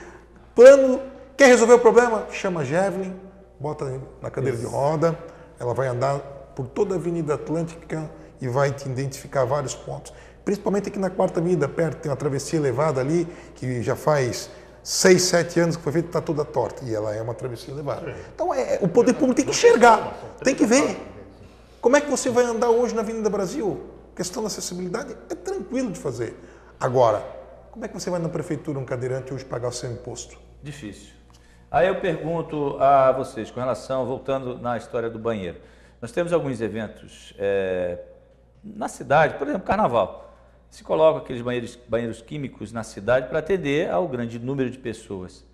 Speaker 3: Plano, quer resolver o problema? Chama a Jevelyn, bota na cadeira de roda, ela vai andar por toda a Avenida Atlântica e vai te identificar vários pontos. Principalmente aqui na Quarta Avenida, perto, tem uma travessia elevada ali, que já faz 6, 7 anos que foi feita, está toda torta, e ela é uma travessia elevada. Então, o poder público tem que enxergar, tem que ver. Como é que você vai andar hoje na Avenida Brasil? A questão da acessibilidade é tranquilo de fazer. Agora, como é que você vai na prefeitura, um cadeirante, hoje pagar o seu imposto?
Speaker 1: Difícil. Aí eu pergunto a vocês, com relação, voltando na história do banheiro. Nós temos alguns eventos na cidade, por exemplo, Carnaval. Se coloca aqueles banheiros químicos na cidade para atender ao grande número de pessoas.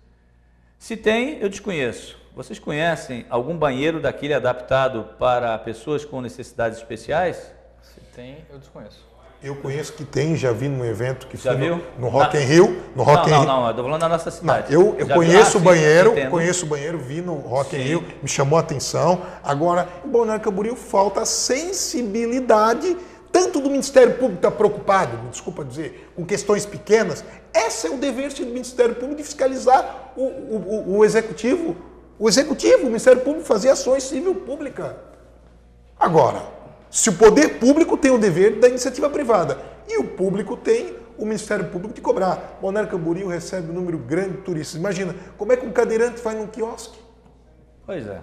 Speaker 1: Se tem, eu desconheço. Vocês conhecem algum banheiro daquele adaptado para pessoas com necessidades especiais?
Speaker 4: Se tem, eu desconheço.
Speaker 3: Eu conheço que tem, já vi num evento que
Speaker 1: já
Speaker 3: foi
Speaker 1: viu?
Speaker 3: no Rock in Rio.
Speaker 1: Não, eu estou falando da nossa cidade.
Speaker 3: Não, eu conheço o banheiro, vi no Rock in Rio, me chamou a atenção. Agora, em Balneário Camboriú falta sensibilidade, tanto do Ministério Público está preocupado, me desculpa dizer, com questões pequenas. Esse é o dever do Ministério Público de fiscalizar o Executivo. O Ministério Público fazer ações civil pública. Agora, se o poder público tem o dever da iniciativa privada e o público tem o Ministério Público de cobrar. Balneário Camboriú recebe um número grande de turistas. Imagina, como é que um cadeirante vai num quiosque?
Speaker 1: Pois é,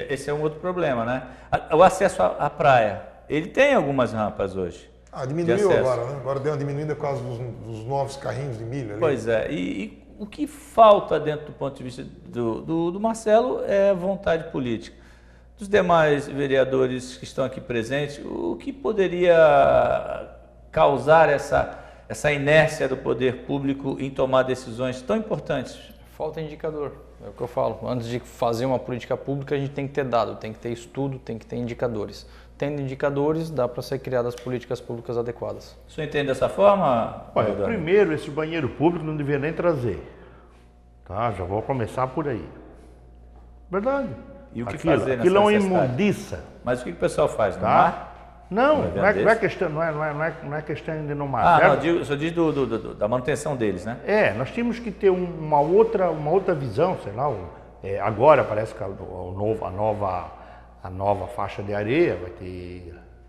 Speaker 1: esse é um outro problema, né? O acesso à praia, ele tem algumas rampas hoje.
Speaker 3: Diminuiu agora, né? Agora deu uma diminuída por causa dos novos carrinhos de milho ali.
Speaker 1: Pois é, e o que falta dentro do ponto de vista do Marcelo é vontade política. Dos demais vereadores que estão aqui presentes, o que poderia causar essa inércia do poder público em tomar decisões tão importantes?
Speaker 4: Falta indicador, é o que eu falo. Antes de fazer uma política pública, a gente tem que ter dado, tem que ter estudo, tem que ter indicadores. Tendo indicadores, dá para ser criadas políticas públicas adequadas.
Speaker 1: O senhor entende dessa forma?
Speaker 2: Olha, primeiro, esse banheiro público não deveria nem trazer. Tá? Já vou começar por aí. Verdade.
Speaker 1: E o que fazer
Speaker 2: aquilo é uma imundiça.
Speaker 1: Mas o que o pessoal faz?
Speaker 2: No mar? Não é questão de no mar.
Speaker 1: O senhor diz da manutenção deles, né?
Speaker 2: Nós tínhamos que ter uma outra visão, sei lá. Agora parece que a nova faixa de areia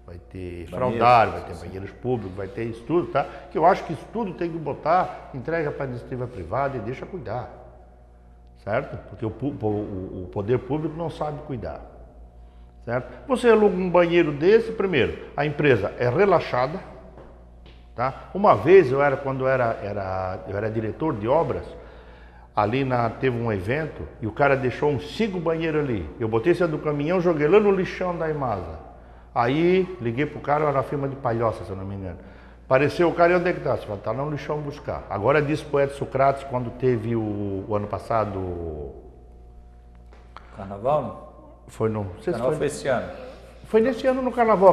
Speaker 2: vai ter fraudário, vai ter banheiros públicos, vai ter isso tudo, tá? Que eu acho que isso tudo tem que botar, entrega para a iniciativa privada e deixa cuidar. Certo? Porque o poder público não sabe cuidar. Certo? Você aluga um banheiro desse, primeiro, a empresa é relaxada. Tá? Uma vez, quando eu era diretor de obras, ali teve um evento e o cara deixou uns 5 banheiros ali. Eu botei esse do caminhão, joguei lá no lixão da Imasa. Aí, liguei pro cara, era uma firma de Palhoça, se eu não me engano. Apareceu o cara e onde é que está? Você vai estar no lixão buscar. Agora disse o poeta Sócrates, quando teve o ano passado...
Speaker 1: Carnaval, não?
Speaker 2: Foi no...
Speaker 1: Carnaval foi esse ano.
Speaker 2: Foi nesse ano no Carnaval.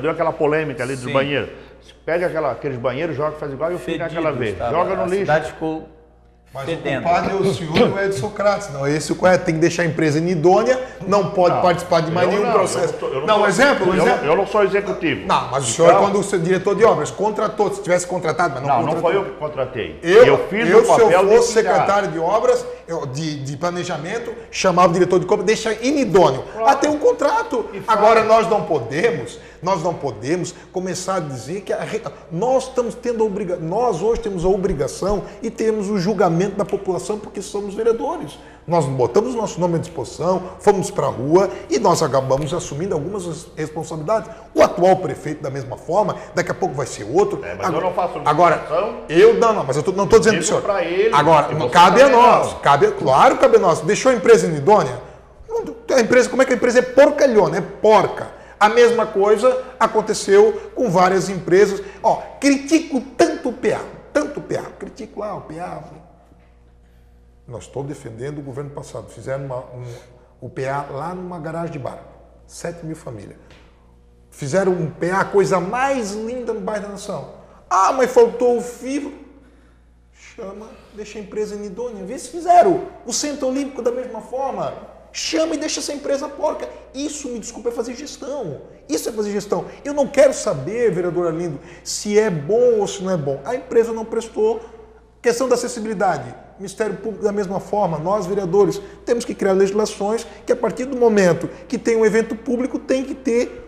Speaker 2: Deu aquela polêmica ali dos banheiros. Você pega aqueles banheiros, joga, faz igual eu fiz naquela vez. Joga no lixo.
Speaker 1: A cidade ficou
Speaker 3: Mas
Speaker 1: fedendo.
Speaker 3: o culpado é o senhor e o Edson Socrates. Não, esse o correto tem que deixar a empresa inidônea, não pode participar de mais nenhum processo. Um exemplo.
Speaker 2: Eu não sou executivo.
Speaker 3: Não, mas o senhor, quando o seu diretor de obras contratou, se tivesse contratado, mas não contratou.
Speaker 2: Não foi eu que contratei.
Speaker 3: Eu
Speaker 2: fiz o papel
Speaker 3: se eu fosse secretário de obras, de planejamento, chamava o diretor de compra, deixa inidôneo. Até um contrato. Agora nós não podemos começar a dizer que nós estamos tendo nós hoje temos a obrigação e temos o julgamento da população porque somos vereadores. Nós botamos nosso nome à disposição, fomos para a rua e nós acabamos assumindo algumas responsabilidades. O atual prefeito, da mesma forma, daqui a pouco vai ser outro.
Speaker 2: Mas eu não faço
Speaker 3: mas eu não estou dizendo para o senhor. Agora, cabe a nós. Claro, cabe a nós. Deixou a empresa inidônea? Como é que a empresa é porcalhona, é porca? A mesma coisa aconteceu com várias empresas. Critico tanto o PA, critico lá o PA. Nós estou defendendo o governo passado. Fizeram o PA lá numa garagem de barco. 7 mil famílias. Fizeram um PA, a coisa mais linda no bairro da Nação. Mas faltou o fibro. Deixa a empresa inidônea. Vê se fizeram. O Centro Olímpico da mesma forma. Chama e deixa essa empresa porca. Isso, me desculpa, é fazer gestão. Isso é fazer gestão. Eu não quero saber, vereador Arlindo, se é bom ou se não é bom. A empresa não prestou. Questão da acessibilidade. Ministério Público, da mesma forma, nós, vereadores, temos que criar legislações que, a partir do momento que tem um evento público, tem que ter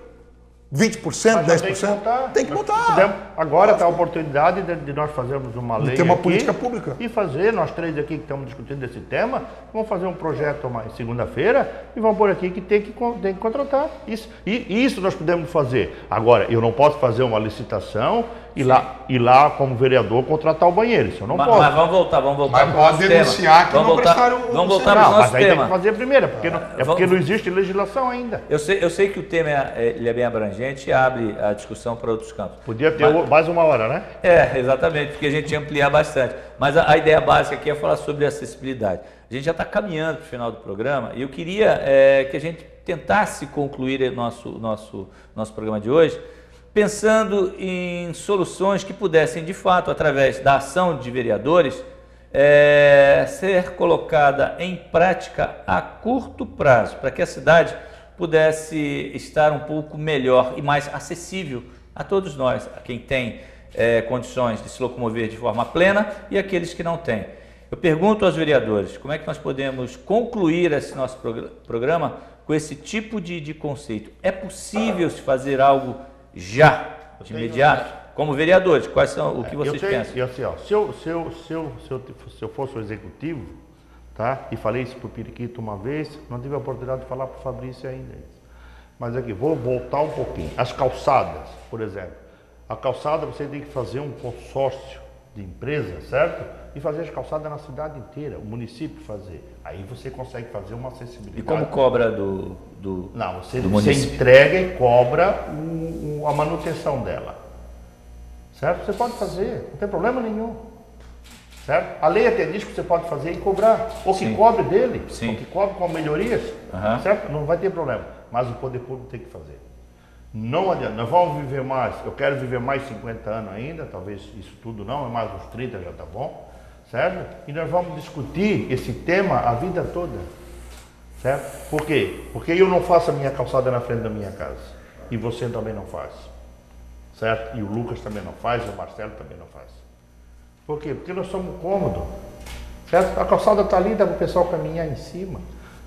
Speaker 3: 20%, 10%. Tem que botar.
Speaker 2: Agora está a oportunidade de nós fazermos uma lei.
Speaker 3: De ter uma política pública.
Speaker 2: E fazer, nós três aqui que estamos discutindo esse tema, vamos fazer um projeto segunda-feira e vamos pôr aqui que tem que contratar. Isso nós podemos fazer. Agora, eu não posso fazer uma licitação e lá como vereador, contratar o banheiro. Isso eu não posso.
Speaker 1: Mas vamos voltar
Speaker 3: mas pode denunciar que não prestaram o
Speaker 1: Vamos voltar para o nosso
Speaker 2: tema. Mas aí tem que fazer primeiro, porque não existe legislação ainda.
Speaker 1: Eu sei que o tema ele é bem abrangente e abre a discussão para outros campos.
Speaker 2: Podia ter mais uma hora, né?
Speaker 1: Exatamente, porque a gente ia ampliar bastante. Mas a ideia básica aqui é falar sobre acessibilidade. A gente já está caminhando para o final do programa e eu queria que a gente tentasse concluir nosso programa de hoje pensando em soluções que pudessem, de fato, através da ação de vereadores, ser colocada em prática a curto prazo, para que a cidade pudesse estar um pouco melhor e mais acessível a todos nós, a quem tem condições de se locomover de forma plena e aqueles que não têm. Eu pergunto aos vereadores, como é que nós podemos concluir esse nosso programa com esse tipo de conceito? É possível se fazer algo já, de imediato? Como vereadores, quais são o que vocês pensam?
Speaker 2: Se eu fosse o executivo, tá? E falei isso para o Periquito uma vez, não tive a oportunidade de falar para o Fabrício ainda. Mas aqui, vou voltar um pouquinho. As calçadas, por exemplo. A calçada você tem que fazer um consórcio de empresa, certo? E fazer as calçadas na cidade inteira, o município fazer. Aí você consegue fazer uma acessibilidade.
Speaker 1: E como cobra do
Speaker 2: você entrega e cobra a manutenção dela. Certo? Você pode fazer, não tem problema nenhum. Certo? A lei até diz que você pode fazer e cobrar. Ou que cobre dele, ou que cobre com melhorias. Certo? Não vai ter problema. Mas o poder público tem que fazer. Não adianta, nós vamos viver mais, eu quero viver mais 50 anos ainda, talvez isso tudo não, mais uns 30 já está bom, certo? E nós vamos discutir esse tema a vida toda, certo? Por quê? Porque eu não faço a minha calçada na frente da minha casa, e você também não faz, certo? E o Lucas também não faz, e o Marcelo também não faz. Por quê? Porque nós somos cômodos, certo? A calçada está ali, dá para o pessoal caminhar em cima.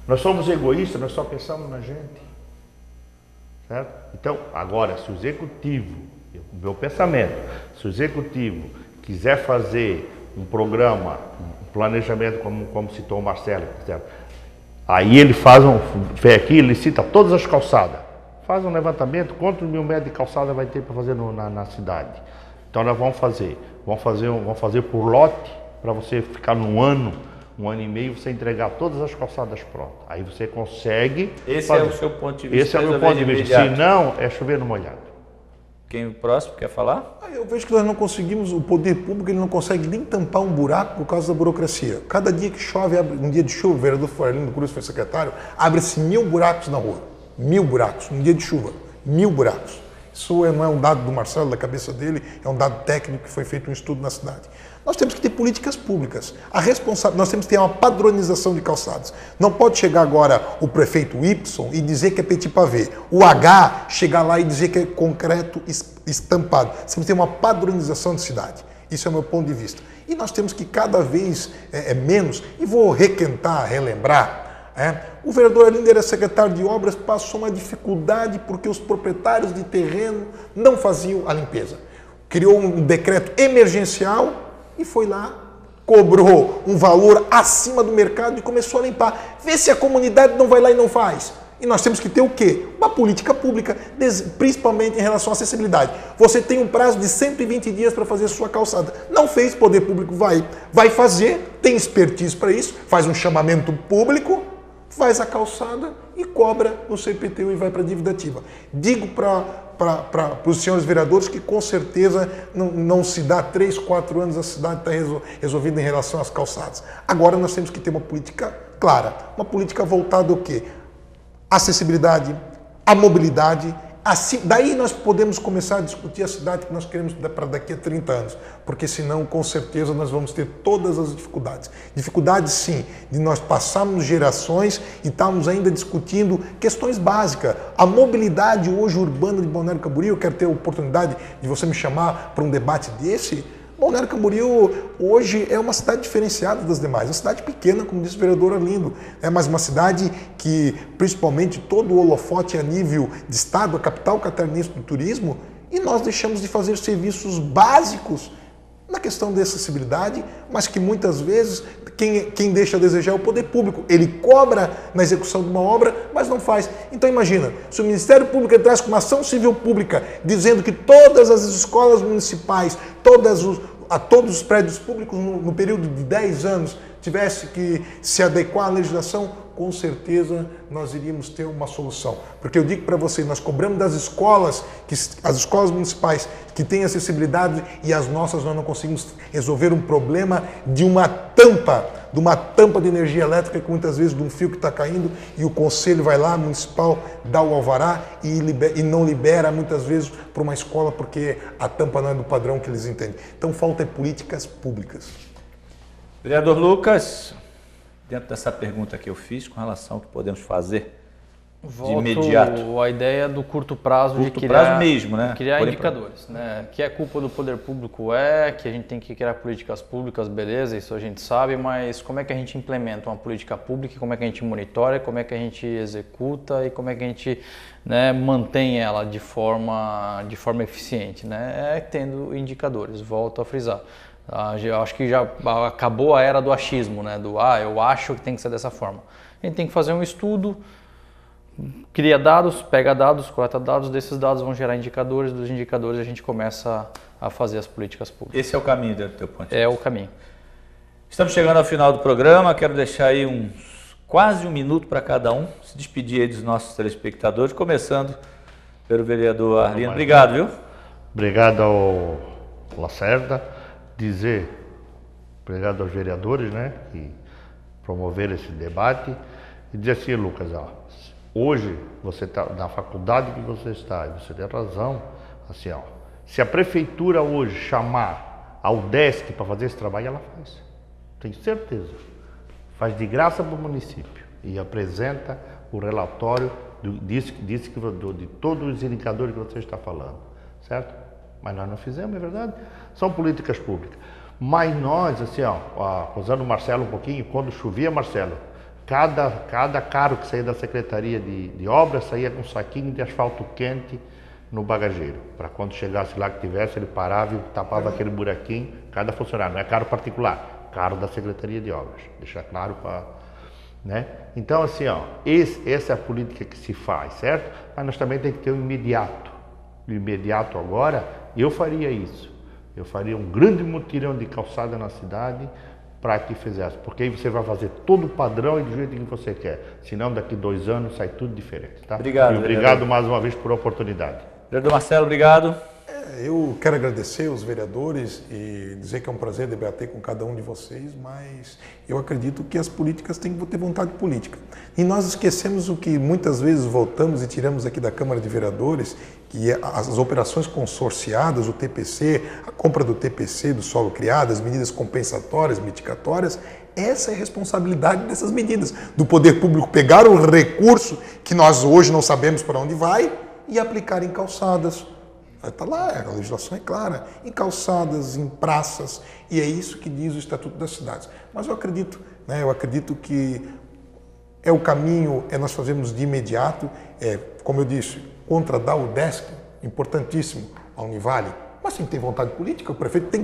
Speaker 2: Nós somos egoístas, nós só pensamos na gente. Certo? Então, agora, se o executivo, o meu pensamento, se o executivo quiser fazer um programa, um planejamento, como citou o Marcelo, certo? Aí ele vem aqui, ele cita todas as calçadas, faz um levantamento, quantos mil metros de calçada vai ter para fazer na cidade. Então nós vamos fazer por lote, para você ficar um ano e meio, você entregar todas as calçadas prontas. Aí você consegue...
Speaker 1: Esse é o seu ponto de vista.
Speaker 2: Esse é o meu ponto de vista. Se não, é chover no molhado.
Speaker 1: Quem próximo quer falar?
Speaker 3: Eu vejo que nós não conseguimos, o poder público ele não consegue nem tampar um buraco por causa da burocracia. Cada dia que chove, um dia de chuva, o vereador Arlindo Cruz foi secretário, abre-se 1000 buracos na rua. 1000 buracos, num dia de chuva, 1000 buracos. Isso não é um dado do Marcelo, da cabeça dele, é um dado técnico que foi feito um estudo na cidade. Nós temos que ter políticas públicas. Nós temos que ter uma padronização de calçadas. Não pode chegar agora o prefeito Y e dizer que é petit pavé. O H chegar lá e dizer que é concreto estampado. Nós temos que ter uma padronização de cidade. Isso é o meu ponto de vista. E nós temos que cada vez menos, e vou relembrar, o vereador Arlindo era secretário de obras, passou uma dificuldade porque os proprietários de terreno não faziam a limpeza. Criou um decreto emergencial e foi lá, cobrou um valor acima do mercado e começou a limpar. Vê se a comunidade não vai lá e não faz. E nós temos que ter o quê? Uma política pública, principalmente em relação à acessibilidade. Você tem um prazo de 120 dias para fazer a sua calçada. Não fez, o poder público vai fazer, tem expertise para isso, faz um chamamento público, faz a calçada e cobra no CPTU e vai para a dívida ativa. Digo para os senhores vereadores que com certeza não se dá 3, 4 anos a cidade está resolvida em relação às calçadas. Agora nós temos que ter uma política clara, uma política voltada ao quê? Acessibilidade, a mobilidade. Assim, daí nós podemos começar a discutir a cidade que nós queremos para daqui a 30 anos, porque senão, com certeza, nós vamos ter todas as dificuldades. Dificuldades, sim, de nós passarmos gerações e estarmos ainda discutindo questões básicas. A mobilidade hoje urbana de Balneário Camboriú, eu quero ter a oportunidade de você me chamar para um debate desse. Balneário Camboriú hoje é uma cidade diferenciada das demais, uma cidade pequena, como disse o vereador Arlindo, mas uma cidade que, principalmente, todo o holofote a nível de estado, a capital catarinense do turismo, e nós deixamos de fazer serviços básicos na questão da acessibilidade, mas que muitas vezes quem deixa a desejar é o poder público. Ele cobra na execução de uma obra, mas não faz. Então imagina, se o Ministério Público entrasse com uma ação civil pública dizendo que todas as escolas municipais, todos os prédios públicos no período de 10 anos tivesse que se adequar à legislação, com certeza nós iríamos ter uma solução. Porque eu digo para vocês, nós cobramos das escolas, as escolas municipais que têm acessibilidade e as nossas nós não conseguimos resolver um problema de uma tampa de energia elétrica, que muitas vezes de um fio que está caindo e o conselho vai lá, municipal, dá o alvará e não libera muitas vezes para uma escola porque a tampa não é do padrão que eles entendem. Então falta políticas públicas.
Speaker 1: Vereador Lucas, dentro dessa pergunta que eu fiz, com relação ao que podemos fazer de imediato.
Speaker 4: A ideia do curto prazo de criar indicadores, né? Que é culpa do poder público, que a gente tem que criar políticas públicas, beleza, isso a gente sabe, mas como é que a gente implementa uma política pública, como é que a gente monitora, como é que a gente executa e como é que a gente mantém ela de forma eficiente, né? Tendo indicadores, volto a frisar. Eu acho que já acabou a era do achismo, né? Eu acho que tem que ser dessa forma. A gente tem que fazer um estudo, cria dados, pega dados, coleta dados, desses dados vão gerar indicadores, dos indicadores a gente começa a fazer as políticas públicas.
Speaker 1: Esse é o caminho do teu ponto de vista?
Speaker 4: É o caminho.
Speaker 1: Estamos chegando ao final do programa, quero deixar aí quase um minuto para cada um, se despedir aí dos nossos telespectadores, começando pelo vereador Arlindo. Obrigado, viu?
Speaker 2: Obrigado ao Lacerda. Dizer obrigado aos vereadores, né, que promoveram esse debate, e dizer assim, Lucas, hoje você está na faculdade que você está, e você tem razão, assim, se a prefeitura hoje chamar a UDESC para fazer esse trabalho, ela faz, tenho certeza, faz de graça para o município e apresenta o relatório de todos os indicadores que você está falando, certo? Mas nós não fizemos, é verdade? São políticas públicas. Mas nós, assim, usando o Marcelo um pouquinho, quando chovia, Marcelo, cada carro que saía da Secretaria de Obras saía com um saquinho de asfalto quente no bagageiro. Para quando chegasse lá que tivesse, ele parava e tapava aquele buraquinho, cada funcionário. Não é carro particular, carro da Secretaria de Obras. Deixar claro para... né? Então, assim, essa é a política que se faz, certo? Mas nós também temos que ter o imediato. O imediato agora, eu faria isso. Eu faria um grande mutirão de calçada na cidade para que fizesse. Porque aí você vai fazer todo o padrão e do jeito que você quer. Senão, daqui 2 anos, sai tudo diferente. Tá?
Speaker 1: Obrigado.
Speaker 2: E obrigado mais uma vez por a oportunidade.
Speaker 1: Vereador Marcelo, obrigado.
Speaker 3: Eu quero agradecer os vereadores e dizer que é um prazer debater com cada um de vocês, mas eu acredito que as políticas têm que ter vontade política. E nós esquecemos o que muitas vezes voltamos e tiramos aqui da Câmara de Vereadores, que é as operações consorciadas, o TPC, a compra do TPC, do solo criado, as medidas compensatórias, mitigatórias. Essa é a responsabilidade dessas medidas, do poder público pegar o recurso que nós hoje não sabemos para onde vai e aplicar em calçadas. Está lá, a legislação é clara, em calçadas, em praças, e é isso que diz o Estatuto das Cidades. Mas eu acredito que é o caminho, nós fazemos de imediato, como eu disse, contra da UDESC, importantíssimo, a Univale, mas tem que ter vontade política, o prefeito tem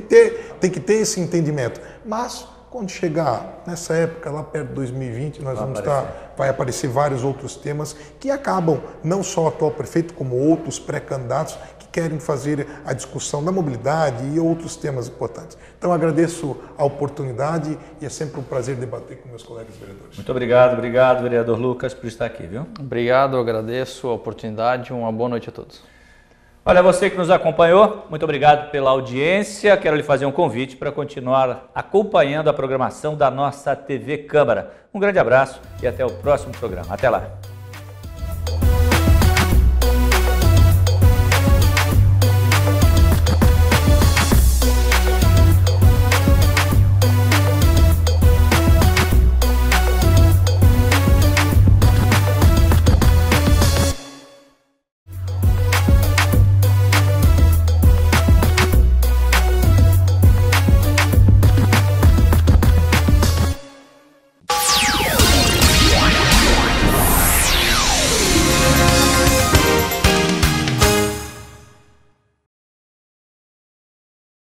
Speaker 3: que ter esse entendimento. Mas quando chegar nessa época, lá perto de 2020, vai aparecer vários outros temas que acabam, não só o atual prefeito, como outros pré-candidatos que querem fazer a discussão da mobilidade e outros temas importantes. Então agradeço a oportunidade e é sempre um prazer debater com meus colegas vereadores.
Speaker 1: Muito obrigado, vereador Lucas, por estar aqui, viu?
Speaker 4: Obrigado, agradeço a oportunidade, uma boa noite a todos.
Speaker 1: Olha, você que nos acompanhou, muito obrigado pela audiência. Quero lhe fazer um convite para continuar acompanhando a programação da nossa TV Câmara. Um grande abraço e até o próximo programa. Até lá.